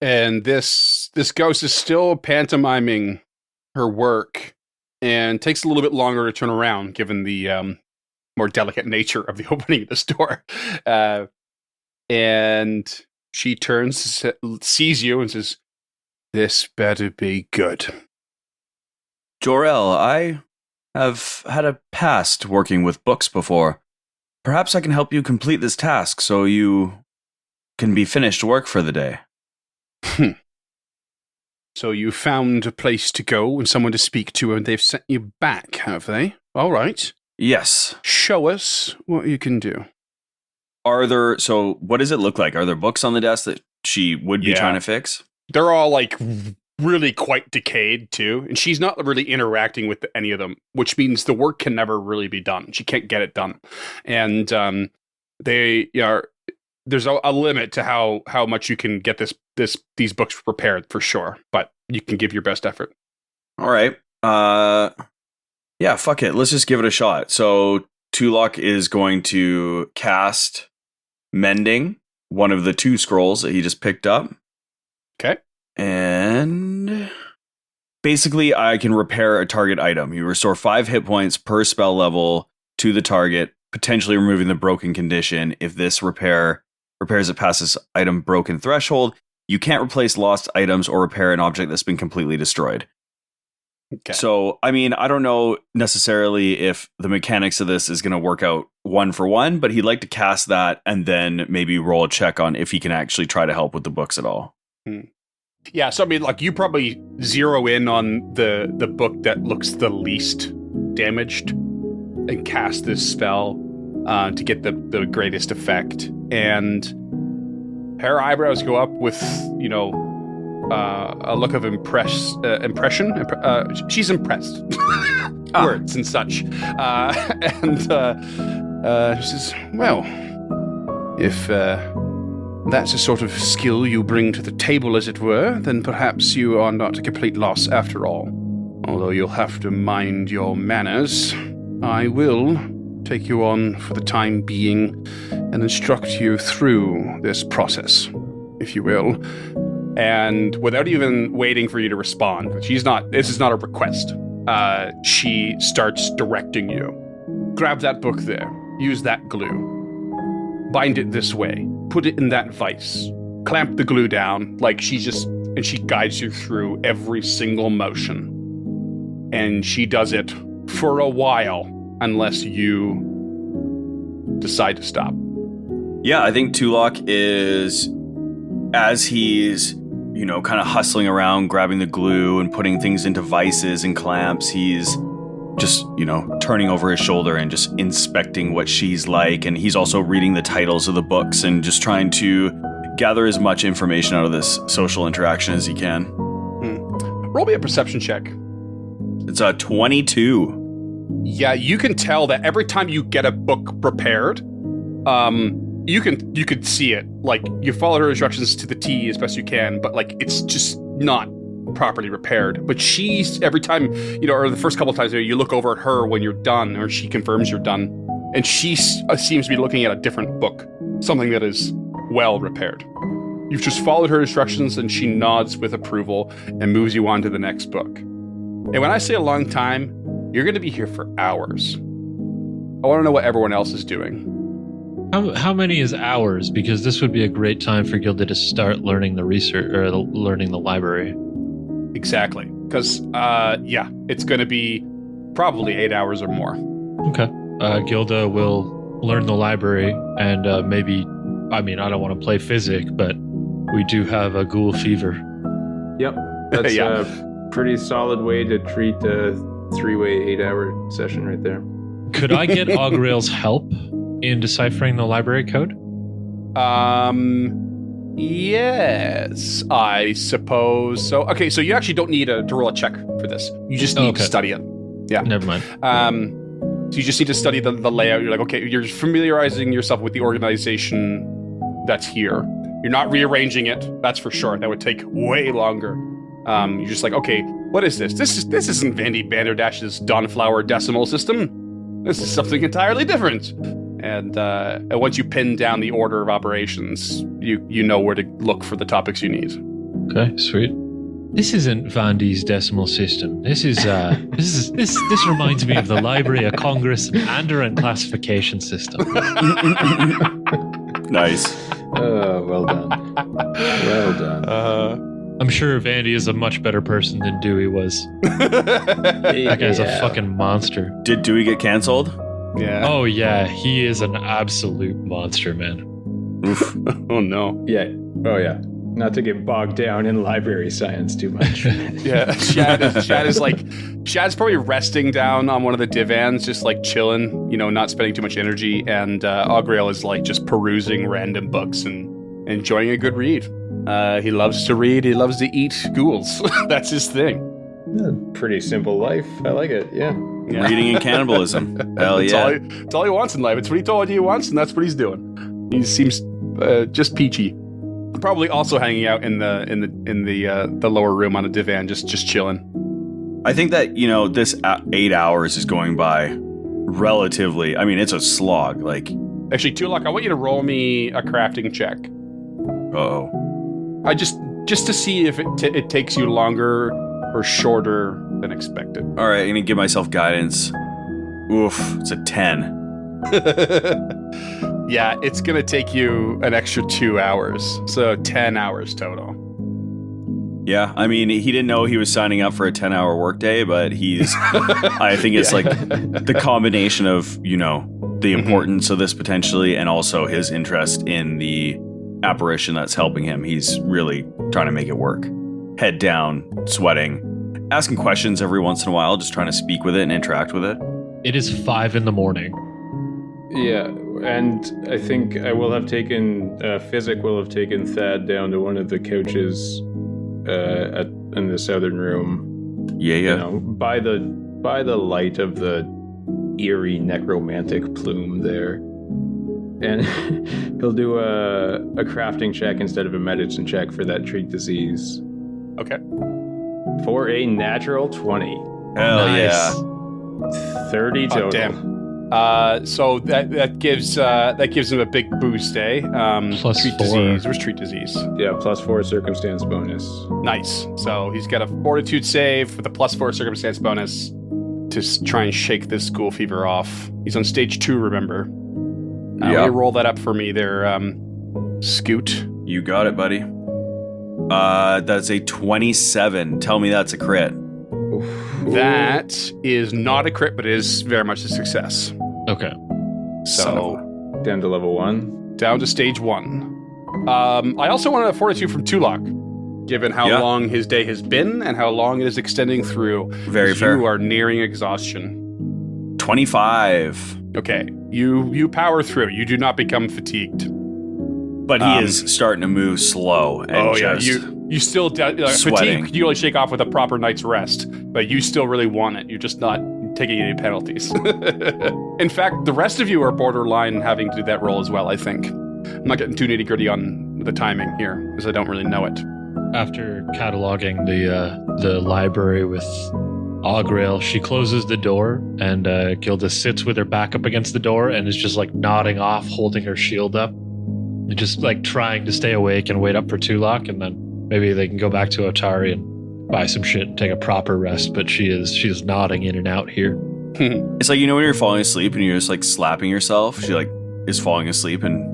And this ghost is still pantomiming her work and takes a little bit longer to turn around given the more delicate nature of the opening of this door. And she turns, sees you and says, "This better be good." Jor-El, I have had a past working with books before. Perhaps I can help you complete this task so you can be finished work for the day. So you found a place to go and someone to speak to, and they've sent you back, have they? All right. Yes. Show us what you can do. So what does it look like? Are there books on the desk that she would be Yeah. trying to fix? They're all like really quite decayed too, and she's not really interacting with any of them, which means the work can never really be done. She can't get it done, and they are. There's a limit to how much you can get these books prepared for sure, but you can give your best effort. All right. Yeah, fuck it. Let's just give it a shot. So Tulak is going to cast Mending, one of the 2 scrolls that he just picked up. Okay. And basically, I can repair a target item. You restore 5 hit points per spell level to the target, potentially removing the broken condition. If this repairs it past this item broken threshold, you can't replace lost items or repair an object that's been completely destroyed. Okay. So, I mean, I don't know necessarily if the mechanics of this is going to work out 1 for 1, but he'd like to cast that and then maybe roll a check on if he can actually try to help with the books at all. Yeah, so I mean, like, you probably zero in on the book that looks the least damaged and cast this spell to get the greatest effect. And her eyebrows go up with, a look of impression. She's impressed. Words and such. And she says, well, if that's a sort of skill you bring to the table, as it were, then perhaps you are not a complete loss after all. Although you'll have to mind your manners, I will take you on for the time being and instruct you through this process, if you will. And without even waiting for you to respond, this is not a request. She starts directing you. Grab that book there. Use that glue. Bind it this way. Put it in that vise. Clamp the glue down. And she guides you through every single motion. And she does it for a while, unless you decide to stop. Yeah, I think Tulok is, as he's, kind of hustling around, grabbing the glue and putting things into vices and clamps, he's just, turning over his shoulder and just inspecting what she's like. And he's also reading the titles of the books and just trying to gather as much information out of this social interaction as he can. Roll me a perception check. It's a 22. Yeah, you can tell that every time you get a book prepared, you could see it. Like, you follow her instructions to the T as best you can, but like it's just not properly repaired. But she's, every time, or the first couple of times, you look over at her when you're done, or she confirms you're done, and she seems to be looking at a different book, something that is well repaired. You've just followed her instructions, and she nods with approval and moves you on to the next book. And when I say a long time, you're going to be here for hours. I want to know what everyone else is doing. How many is hours? Because this would be a great time for Gilda to start learning the research or learning the library. Exactly. Because, it's going to be probably 8 hours or more. Okay. Gilda will learn the library and maybe, I don't want to play physic, but we do have a ghoul fever. Yep. That's a pretty solid way to treat a 3-way 8-hour session right there. Could I get Augrail's help in deciphering the library code? Yes, I suppose so. Okay, so you actually don't need to roll a check for this. You just need to study it. Yeah. Never mind. So you just need to study the layout. You're like, okay, you're familiarizing yourself with the organization that's here. You're not rearranging it, that's for sure. That would take way longer. You're just like, okay, what is this? This isn't Vandy Banderdash's Dawnflower decimal system. This is something entirely different. And once you pin down the order of operations, you know where to look for the topics you need. Okay, sweet. This isn't Vandy's decimal system. This is this reminds me of the Library of Congress and Mandarin classification system. Nice. Well done. Well done. I'm sure Vandy is a much better person than Dewey was. That guy's a fucking monster. Did Dewey get canceled? Yeah. Oh yeah, he is an absolute monster, man. Oof. Oh no. Yeah. Oh yeah. Not to get bogged down in library science too much. Yeah. Shad's probably resting down on one of the divans, just like chilling, not spending too much energy. And Augrail is like just perusing random books and enjoying a good read. He loves to read. He loves to eat ghouls. That's his thing. Pretty simple life. I like it. Yeah. Reading and cannibalism. Hell yeah. It's all he wants in life. It's what he told you he wants, and that's what he's doing. He seems just peachy. Probably also hanging out in the lower room on a divan, just chilling. I think that this 8 hours is going by relatively. I mean, it's a slog. Like, actually, Tulok, I want you to roll me a crafting check. Uh-oh. I just to see if it takes you longer or shorter than expected. All right, I'm gonna give myself guidance. Oof, it's a 10. Yeah, it's gonna take you an extra 2 hours, so 10 hours total. Yeah, I mean, he didn't know he was signing up for a 10-hour workday, but I think it's like the combination of, the importance of this potentially and also his interest in the apparition that's helping him. He's really trying to make it work. Head down, sweating, asking questions every once in a while, just trying to speak with it and interact with it. It is 5 a.m. Yeah, and I think I will have taken Physic will have taken Thad down to one of the couches in the southern room. Yeah. By the light of the eerie necromantic plume there, and he'll do a crafting check instead of a medicine check for that treat disease. Okay. For a natural 20. Hell Nice. yeah. 30 total. Oh, damn. So that gives him a big boost, eh? Plus treat 4. disease. Where's treat disease? Yeah, +4 circumstance bonus. Nice. So he's got a fortitude save with a +4 circumstance bonus to try and shake this ghoul fever off. He's on stage 2, remember? Yeah. Will you roll that up for me there, Scoot? You got it, buddy. That's a 27. Tell me that's a crit. That is not a crit, but it is very much a success. Okay. So Down to level 1. down to stage 1. I also wanted a fortitude from Tulok, given how Yeah. long his day has been and how long it is extending through. Very fair. You are nearing exhaustion. 25. Okay, you power through. You do not become fatigued. But he is starting to move slow and you still sweating. fatigue. You only shake off with a proper night's rest, but you still really want it. You're just not taking any penalties. In fact, the rest of you are borderline having to do that roll as well. I think. I'm not getting too nitty gritty on the timing here because I don't really know it. After cataloging the library with Augrail, she closes the door, and Gilda sits with her back up against the door and is just like nodding off, holding her shield up, and just like trying to stay awake and wait up for Tulok, and then maybe they can go back to Otari and buy some shit and take a proper rest. But she is nodding in and out here. It's like, when you're falling asleep and you're just like slapping yourself. She like is falling asleep and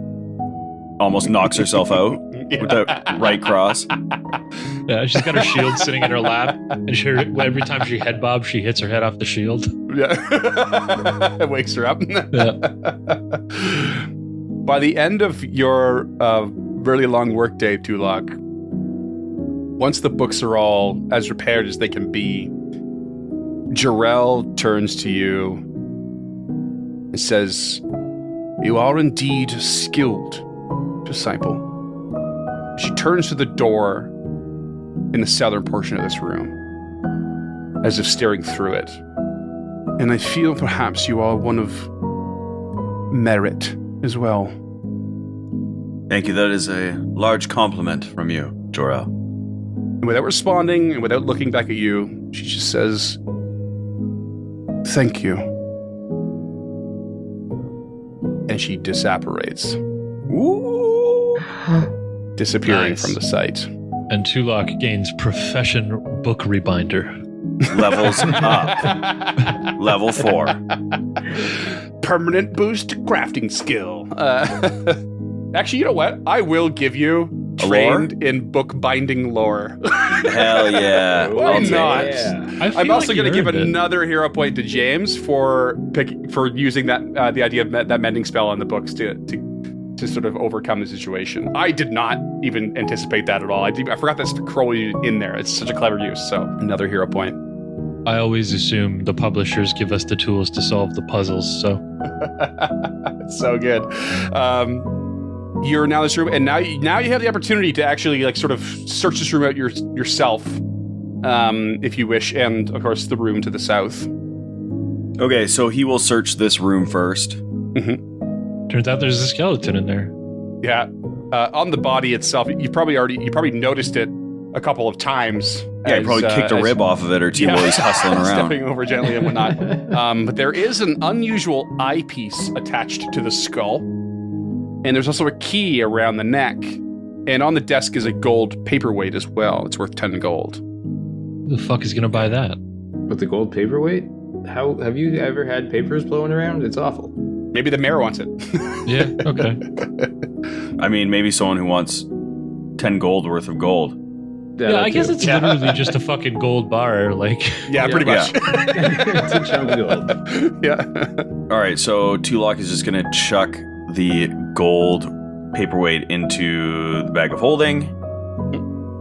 almost knocks herself out with the right cross. Yeah, she's got her shield sitting in her lap, and every time she head bobs, she hits her head off the shield. Yeah, it wakes her up. Yeah. By the end of your really long workday, Tulok, once the books are all as repaired as they can be, Jarell turns to you and says, "You are indeed a skilled disciple." She turns to the door in the southern portion of this room, as if staring through it. "And I feel perhaps you are one of merit as well." Thank you. That is a large compliment from you, Jor-El. And without responding and without looking back at you, she just says, "Thank you." And she disapparates, disappearing Nice. from the sight. And Tulok gains profession book rebinder. Levels up. Level 4. Permanent boost to crafting skill. Actually, you know what? I will give you A lore? trained in bookbinding lore. Hell yeah. Why I'll take not? it. I feel I'm also like you going to give earned it. another hero point to James for using that the idea of that mending spell in the books to sort of overcome the situation. I did not even anticipate that at all. I forgot that's Crowley in there. It's such a clever use. So another hero point. I always assume the publishers give us the tools to solve the puzzles, so It's so good. You're now in this room, and now you have the opportunity to actually like sort of search this room out yourself, if you wish, and of course the room to the south. Okay, so he will search this room first. turns out there's a skeleton in there. Yeah, on the body itself, you probably noticed it a couple of times. Yeah, he probably kicked a rib off of it or two while he's hustling around. stepping over gently and whatnot. But there is an unusual eyepiece attached to the skull, and there's also a key around the neck. And on the desk is a gold paperweight as well. It's worth 10 gold. Who the fuck is gonna buy that? With the gold paperweight? How have you ever had papers blowing around? It's awful. Maybe the mayor wants it. Yeah, okay. I mean, maybe someone who wants 10 gold worth of gold. Yeah, I that guess too. it's literally just a fucking gold bar. Like, Yeah, pretty Yeah. much. It's a chunk of gold. Yeah. All right, so Tulok is just gonna chuck the gold paperweight into the bag of holding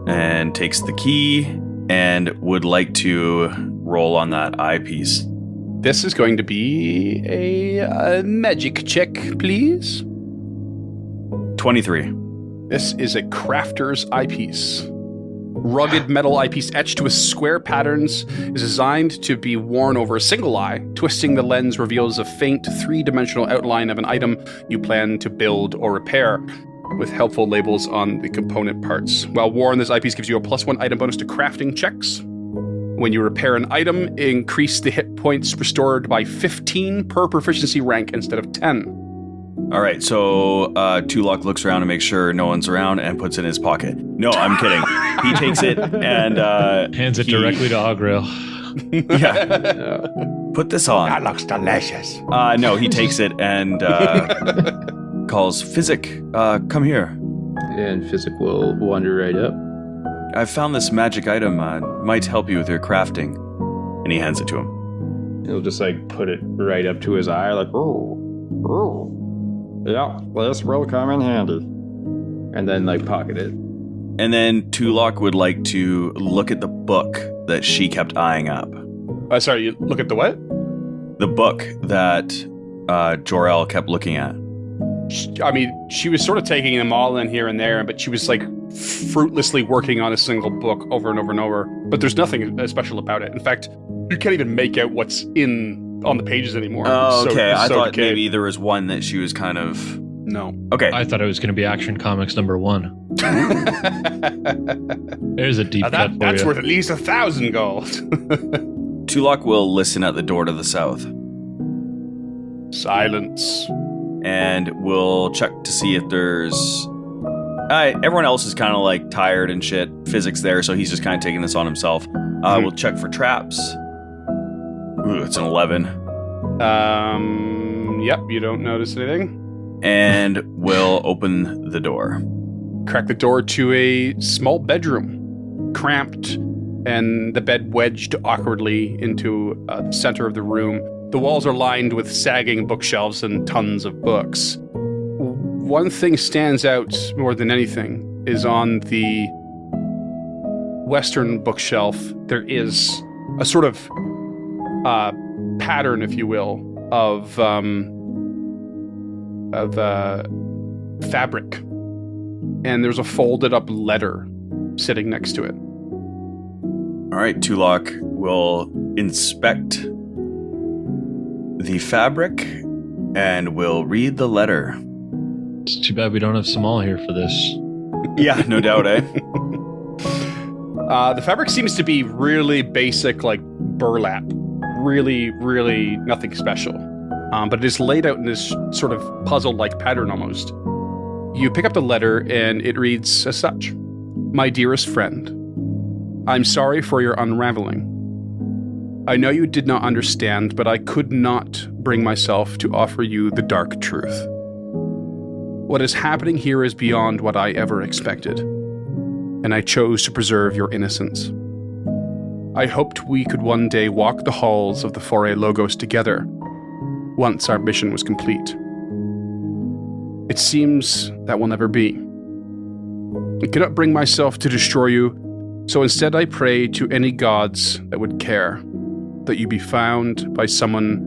and takes the key and would like to roll on that eyepiece. This is going to be a magic check, please. 23. This is a crafter's eyepiece. Rugged metal eyepiece etched with square patterns is designed to be worn over a single eye. Twisting the lens reveals a faint three-dimensional outline of an item you plan to build or repair, with helpful labels on the component parts. While worn, this eyepiece gives you a +1 item bonus to crafting checks. When you repair an item, increase the hit points restored by 15 per proficiency rank instead of 10. All right, so Tulok looks around and makes sure no one's around and puts it in his pocket. No, I'm kidding. He takes it and hands it directly to Augrail. Yeah, put this on. That looks delicious. No, he takes it and calls Physic. Come here. And Physic will wander right up. I found this magic item. Might help you with your crafting. And he hands it to him. He'll just like put it right up to his eye, like, oh. Yeah, this will come in handy. And then like pocket it. And then Tulok would like to look at the book that she kept eyeing up. Sorry, you look at the what? The book that Jor-El kept looking at. I mean, she was sort of taking them all in here and there, but she was like fruitlessly working on a single book over and over and over. But there's nothing special about it. In fact, you can't even make out what's on the pages anymore. Oh, It's okay. I so thought decayed. maybe there was one that she was kind of... No. Okay. I thought it was going to be Action Comics #1. There's a deep cut for That's you. worth at least 1,000 gold. Tulok will listen at the door to the south Silence. and will check to see if there's... everyone else is kind of like tired and shit. Physics there, so he's just kind of taking this on himself. We'll check for traps. Ooh, it's an 11. Yep, you don't notice anything. And we'll open the door. Crack the door to a small bedroom, cramped, and the bed wedged awkwardly into the center of the room. The walls are lined with sagging bookshelves and tons of books. One thing stands out more than anything is on the western bookshelf, there is a sort of pattern, if you will, of fabric, and there's a folded up letter sitting next to it. All right, Tulok will inspect the fabric and will read the letter. It's too bad we don't have Samal here for this. Yeah, no doubt, eh? The fabric seems to be really basic, like burlap. Really, really nothing special. But it is laid out in this sort of puzzle-like pattern almost. You pick up the letter and it reads as such. My dearest friend, I'm sorry for your unraveling. I know you did not understand, but I could not bring myself to offer you the dark truth. What is happening here is beyond what I ever expected, and I chose to preserve your innocence. I hoped we could one day walk the halls of the Foray Logos together, once our mission was complete. It seems that will never be. I cannot bring myself to destroy you, so instead I pray to any gods that would care, that you be found by someone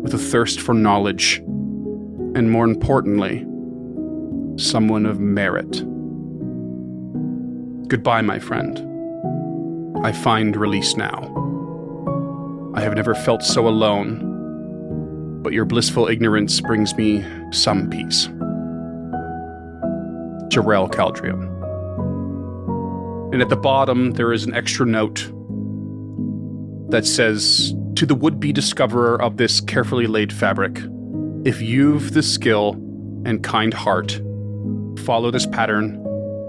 with a thirst for knowledge, and more importantly, someone of merit. Goodbye, my friend. I find release now. I have never felt so alone, but your blissful ignorance brings me some peace. Jarrell Caldrion. And at the bottom, there is an extra note that says, to the would-be discoverer of this carefully laid fabric, if you've the skill and kind heart, follow this pattern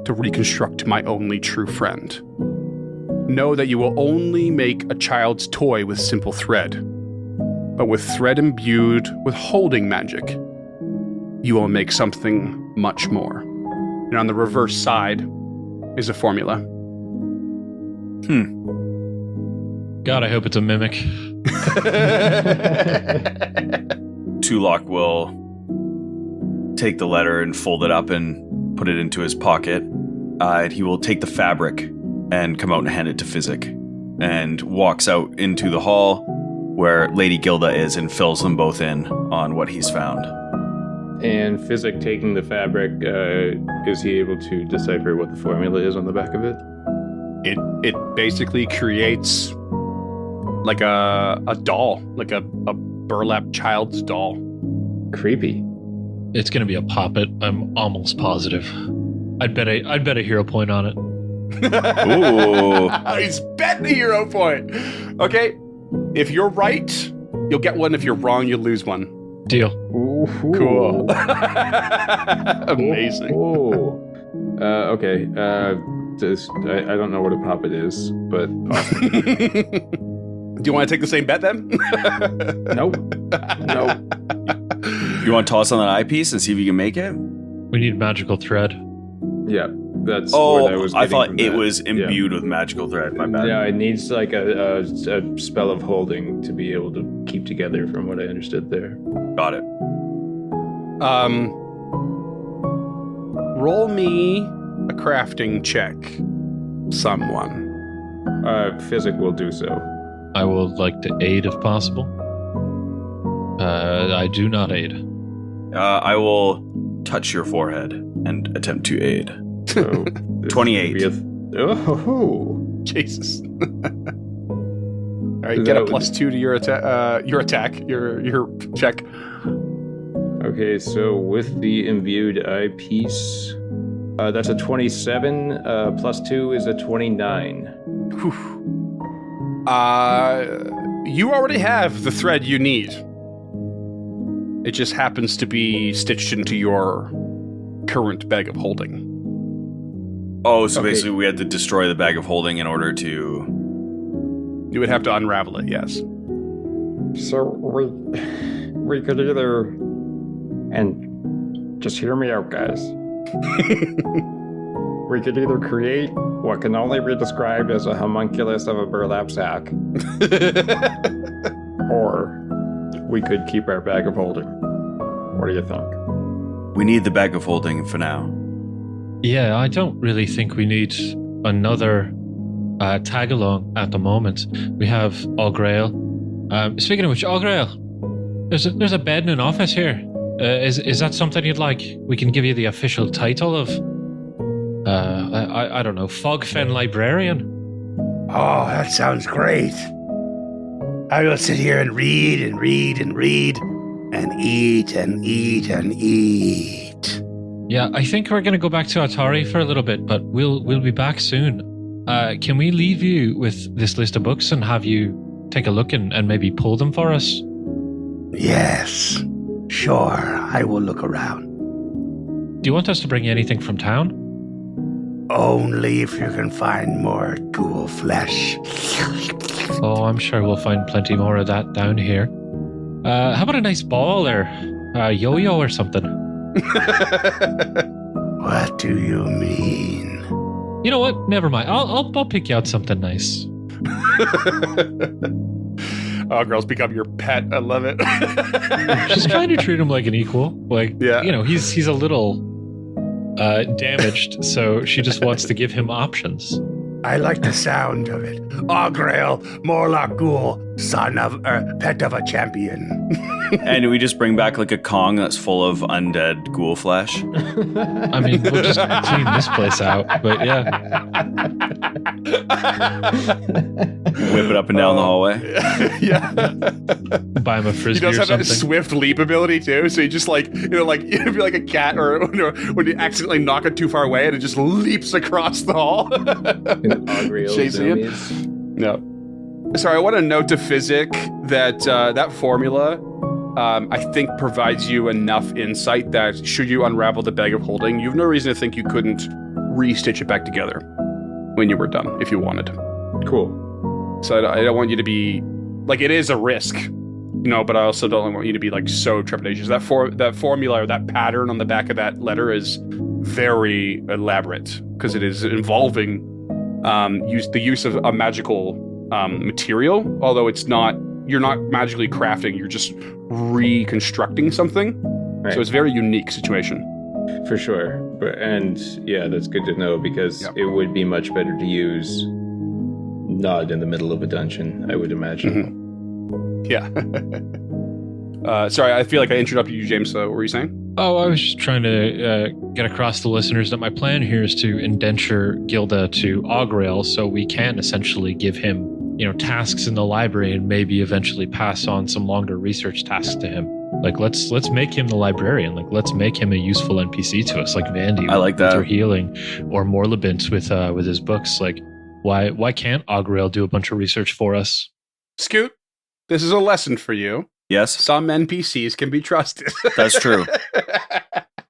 to reconstruct my only true friend. Know that you will only make a child's toy with simple thread, but with thread imbued with holding magic, you will make something much more. And on the reverse side is a formula. God, I hope it's a mimic. Tulok will take the letter and fold it up and put it into his pocket. And he will take the fabric and come out and hand it to Physic, and walks out into the hall where Lady Gilda is and fills them both in on what he's found. And Physic taking the fabric, is he able to decipher what the formula is on the back of it? It basically creates like a doll, like a burlap child's doll. Creepy. It's going to be a poppet. I'm almost positive. I'd bet a hero point on it. Ooh. He's betting the hero point. Okay, if you're right, you'll get one. If you're wrong, you'll lose one. Deal. Ooh. Cool. Amazing. Oh. Okay. I don't know what a poppet is, but awesome. Do you want to take the same bet then? Nope. You want to toss on that eyepiece and see if you can make it? We need magical thread. Yeah, that's Oh, what I was. I getting thought from it that. was imbued with magical thread. My bad. Yeah, it needs like a spell of holding to be able to keep together, from what I understood there. Got it. Roll me a crafting check. Someone. Physic will do so. I would like to aid if possible. I do not aid. I will touch your forehead and attempt to aid. So this 28. would be oh. Jesus. All right, get a +2 to your attack, your check. Okay, so with the imbued eyepiece, that's a 27. +2 is a 29. Whew. You already have the thread you need. It just happens to be stitched into your current bag of holding. Oh, so Okay. basically we had to destroy the bag of holding in order to... You would have to unravel it, yes. So we could either, and just hear me out, guys. We could either create what can only be described as a homunculus of a burlap sack, or we could keep our bag of holding. What do you think? We need the bag of holding for now. Yeah, I don't really think we need another tag along at the moment. We have Augrail. Speaking of which, Augrail, there's a bed in an office here. Is that something you'd like? We can give you the official title of I don't know, Fogfen Librarian. Oh, that sounds great. I will sit here and read and read and read and eat and eat and eat. Yeah, I think we're gonna go back to Atari for a little bit, but we'll be back soon. Can we leave you with this list of books and have you take a look and maybe pull them for us? Yes, sure, I will look around. Do you want us to bring you anything from town? Only if you can find more ghoul flesh. Oh, I'm sure we'll find plenty more of that down here. How about a nice ball or a yo-yo or something? What do you mean? You know what? Never mind. I'll pick you out something nice. Oh, girls become your pet. I love it. She's trying to treat him like an equal. Like, Yeah. you know, he's a little damaged, so she just wants to give him options. I like the sound of it. Augrail, Morlock Ghoul, pet of a champion. And we just bring back like a Kong that's full of undead ghoul flesh. I mean, we'll just clean this place out, but yeah. Whip it up and down the hallway. Yeah. Buy him a He frisbee does or have that something. swift leap ability too, so he just like it'd be like a cat or when you accidentally knock it too far away and it just leaps across the hall. Augrail's Chasing it. enemies. No. Sorry, I want to note to Physic that that formula, I think, provides you enough insight that should you unravel the bag of holding, you have no reason to think you couldn't re-stitch it back together when you were done, if you wanted. Cool. So I don't want you to be like, it is a risk, but I also don't want you to be like so trepidatious. That formula or that pattern on the back of that letter is very elaborate because it is involving use the use of a magical material, although you're not magically crafting, you're just reconstructing something. Right. So it's a very unique situation. For sure. And yeah, that's good to know because Yep. it would be much better to use not in the middle of a dungeon, I would imagine. Yeah. Sorry, I feel like I interrupted you, James. What were you saying? Oh, I was just trying to get across to the listeners that my plan here is to indenture Gilda to Augrael so we can essentially give him, tasks in the library and maybe eventually pass on some longer research tasks to him. Like, let's make him the librarian. Like, let's make him a useful NPC to us, like Vandy. I like that. With her healing, or Morlabint with his books. Like, why can't Augrael do a bunch of research for us? Scoot, this is a lesson for you. Yes, Some NPCs can be trusted. that's true.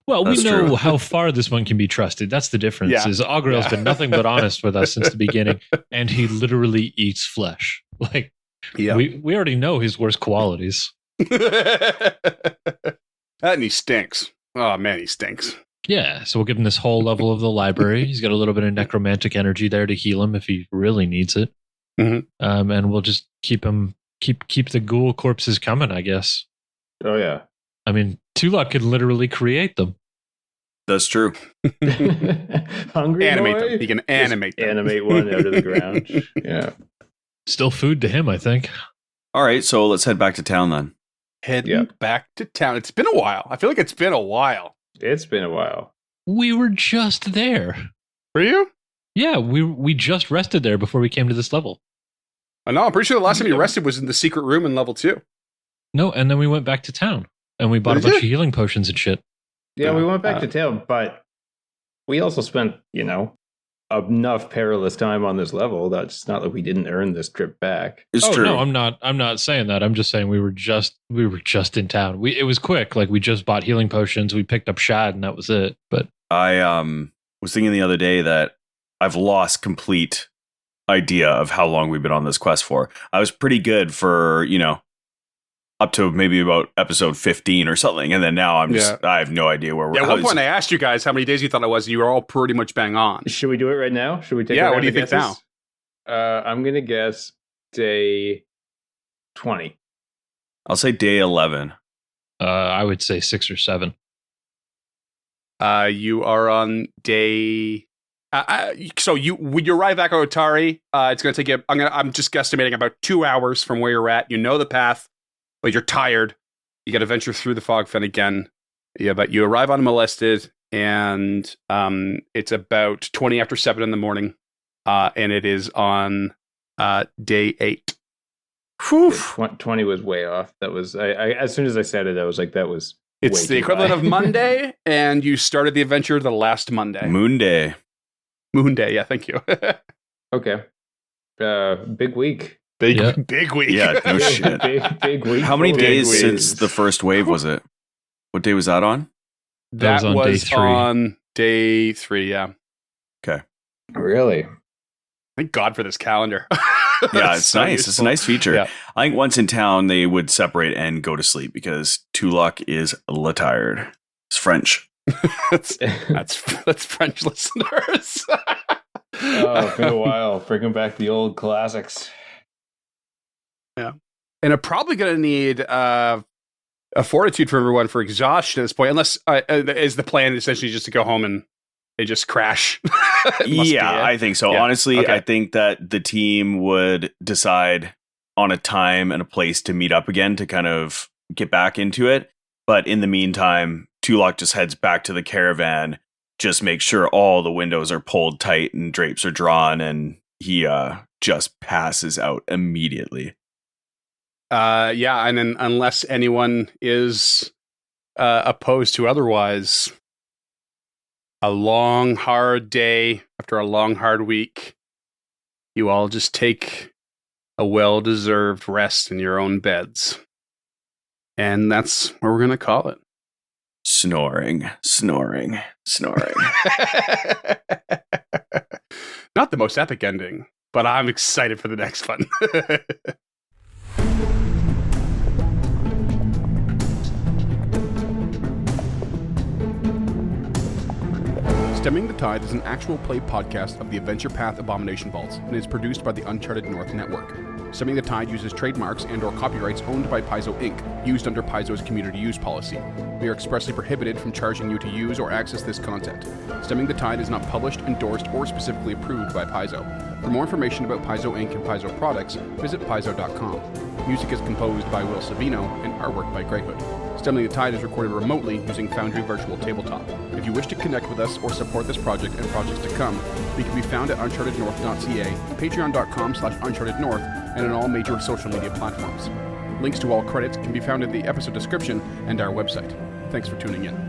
Well, That's we know true. how far this one can be trusted. That's the difference. Yeah. Is Augrael's Yeah. been nothing but honest with us since the beginning, and he literally eats flesh. Like, Yeah. we already know his worst qualities. And he stinks. Oh, man, he stinks. Yeah, so we'll give him this whole level of the library. He's got a little bit of necromantic energy there to heal him if he really needs it. Mhm. And we'll just keep the ghoul corpses coming, I guess. Oh, yeah. I mean, Tulak could literally create them. That's true. Hungry Animate boy? them. He can animate Just them. animate one out of the ground. Yeah. Still food to him, I think. All right, so let's head back to town then. Heading Yeah. back to town. It's been a while. I feel like it's been a while. It's been a while. We were just there. For you? Yeah, we just rested there before we came to this level. I know. I'm pretty sure the last time you rested was in the secret room in level 2. No, and then we went back to town and we bought a Did bunch you? of healing potions and shit. Yeah, we Yeah. went back to town, but we also spent, enough perilous time on this level. That's not like we didn't earn this trip back. It's Oh true. no, I'm not saying that. I'm just saying we were just in town. It was quick. Like, we just bought healing potions, we picked up shad, and that was it. But I was thinking the other day that I've lost complete idea of how long we've been on this quest for. I was pretty good for, up to maybe about episode 15 or something. And then now I have no idea where we're Yeah, at at. one point I asked you guys how many days you thought it was, and you were all pretty much bang on. Should we do it right now? Should we take? Yeah, a what round do you of think guesses? I'm gonna guess day 20. I'll say day 11. I would say 6 or 7. You are on day. So when you arrive back at Otari, it's going to take you. I'm just guesstimating about 2 hours from where you're at. You know the path, but you're tired. You got to venture through the fog fen again. Yeah, but you arrive unmolested, and it's about 20 after 7 in the morning, and it is on day 8. Whew. 20 was way off. That was I as soon as I said it, I was like, that was. It's way the too equivalent high. of Monday, and you started the adventure the last Monday. Moon Day. Moon Day, yeah, thank you. Okay. Big week. big, Yeah. big week. Yeah, no shit. Big week. How many Big days week. since the first wave was it? What day was that on? That That was on day 3. on day 3, yeah. Really? Thank God for this calendar. Yeah, it's so nice. It's a useful. nice feature. Yeah. I think once in town, they would separate and go to sleep because Tulak is tired. It's French. that's French listeners. Oh, it's been a while. Bringing back the old classics. And I'm probably going to need a fortitude for everyone for exhaustion at this point, unless is the plan essentially just to go home and they just crash. It must be Yeah, it. I think so. Yeah, Honestly, okay. I think that the team would decide on a time and a place to meet up again to kind of get back into it. But in the meantime, Tulak just heads back to the caravan, just make sure all the windows are pulled tight and drapes are drawn, and he just passes out immediately. Yeah, and then unless anyone is opposed to otherwise, a long, hard day after a long, hard week, you all just take a well-deserved rest in your own beds. And that's what we're going to call it. Snoring, snoring, snoring. Not the most epic ending, but I'm excited for the next one. Stemming the Tide is an actual play podcast of the Adventure Path Abomination Vaults and is produced by the Uncharted North Network. Stemming the Tide uses trademarks and/or copyrights owned by Paizo Inc., used under Paizo's community use policy. We are expressly prohibited from charging you to use or access this content. Stemming the Tide is not published, endorsed, or specifically approved by Paizo. For more information about Paizo Inc. and Paizo products, visit paizo.com. Music is composed by Will Savino and artwork by Greyhood. Stemming the Tide is recorded remotely using Foundry Virtual Tabletop. If you wish to connect with us or support this project and projects to come, we can be found at unchartednorth.ca, patreon.com/unchartednorth, and on all major social media platforms. Links to all credits can be found in the episode description and our website. Thanks for tuning in.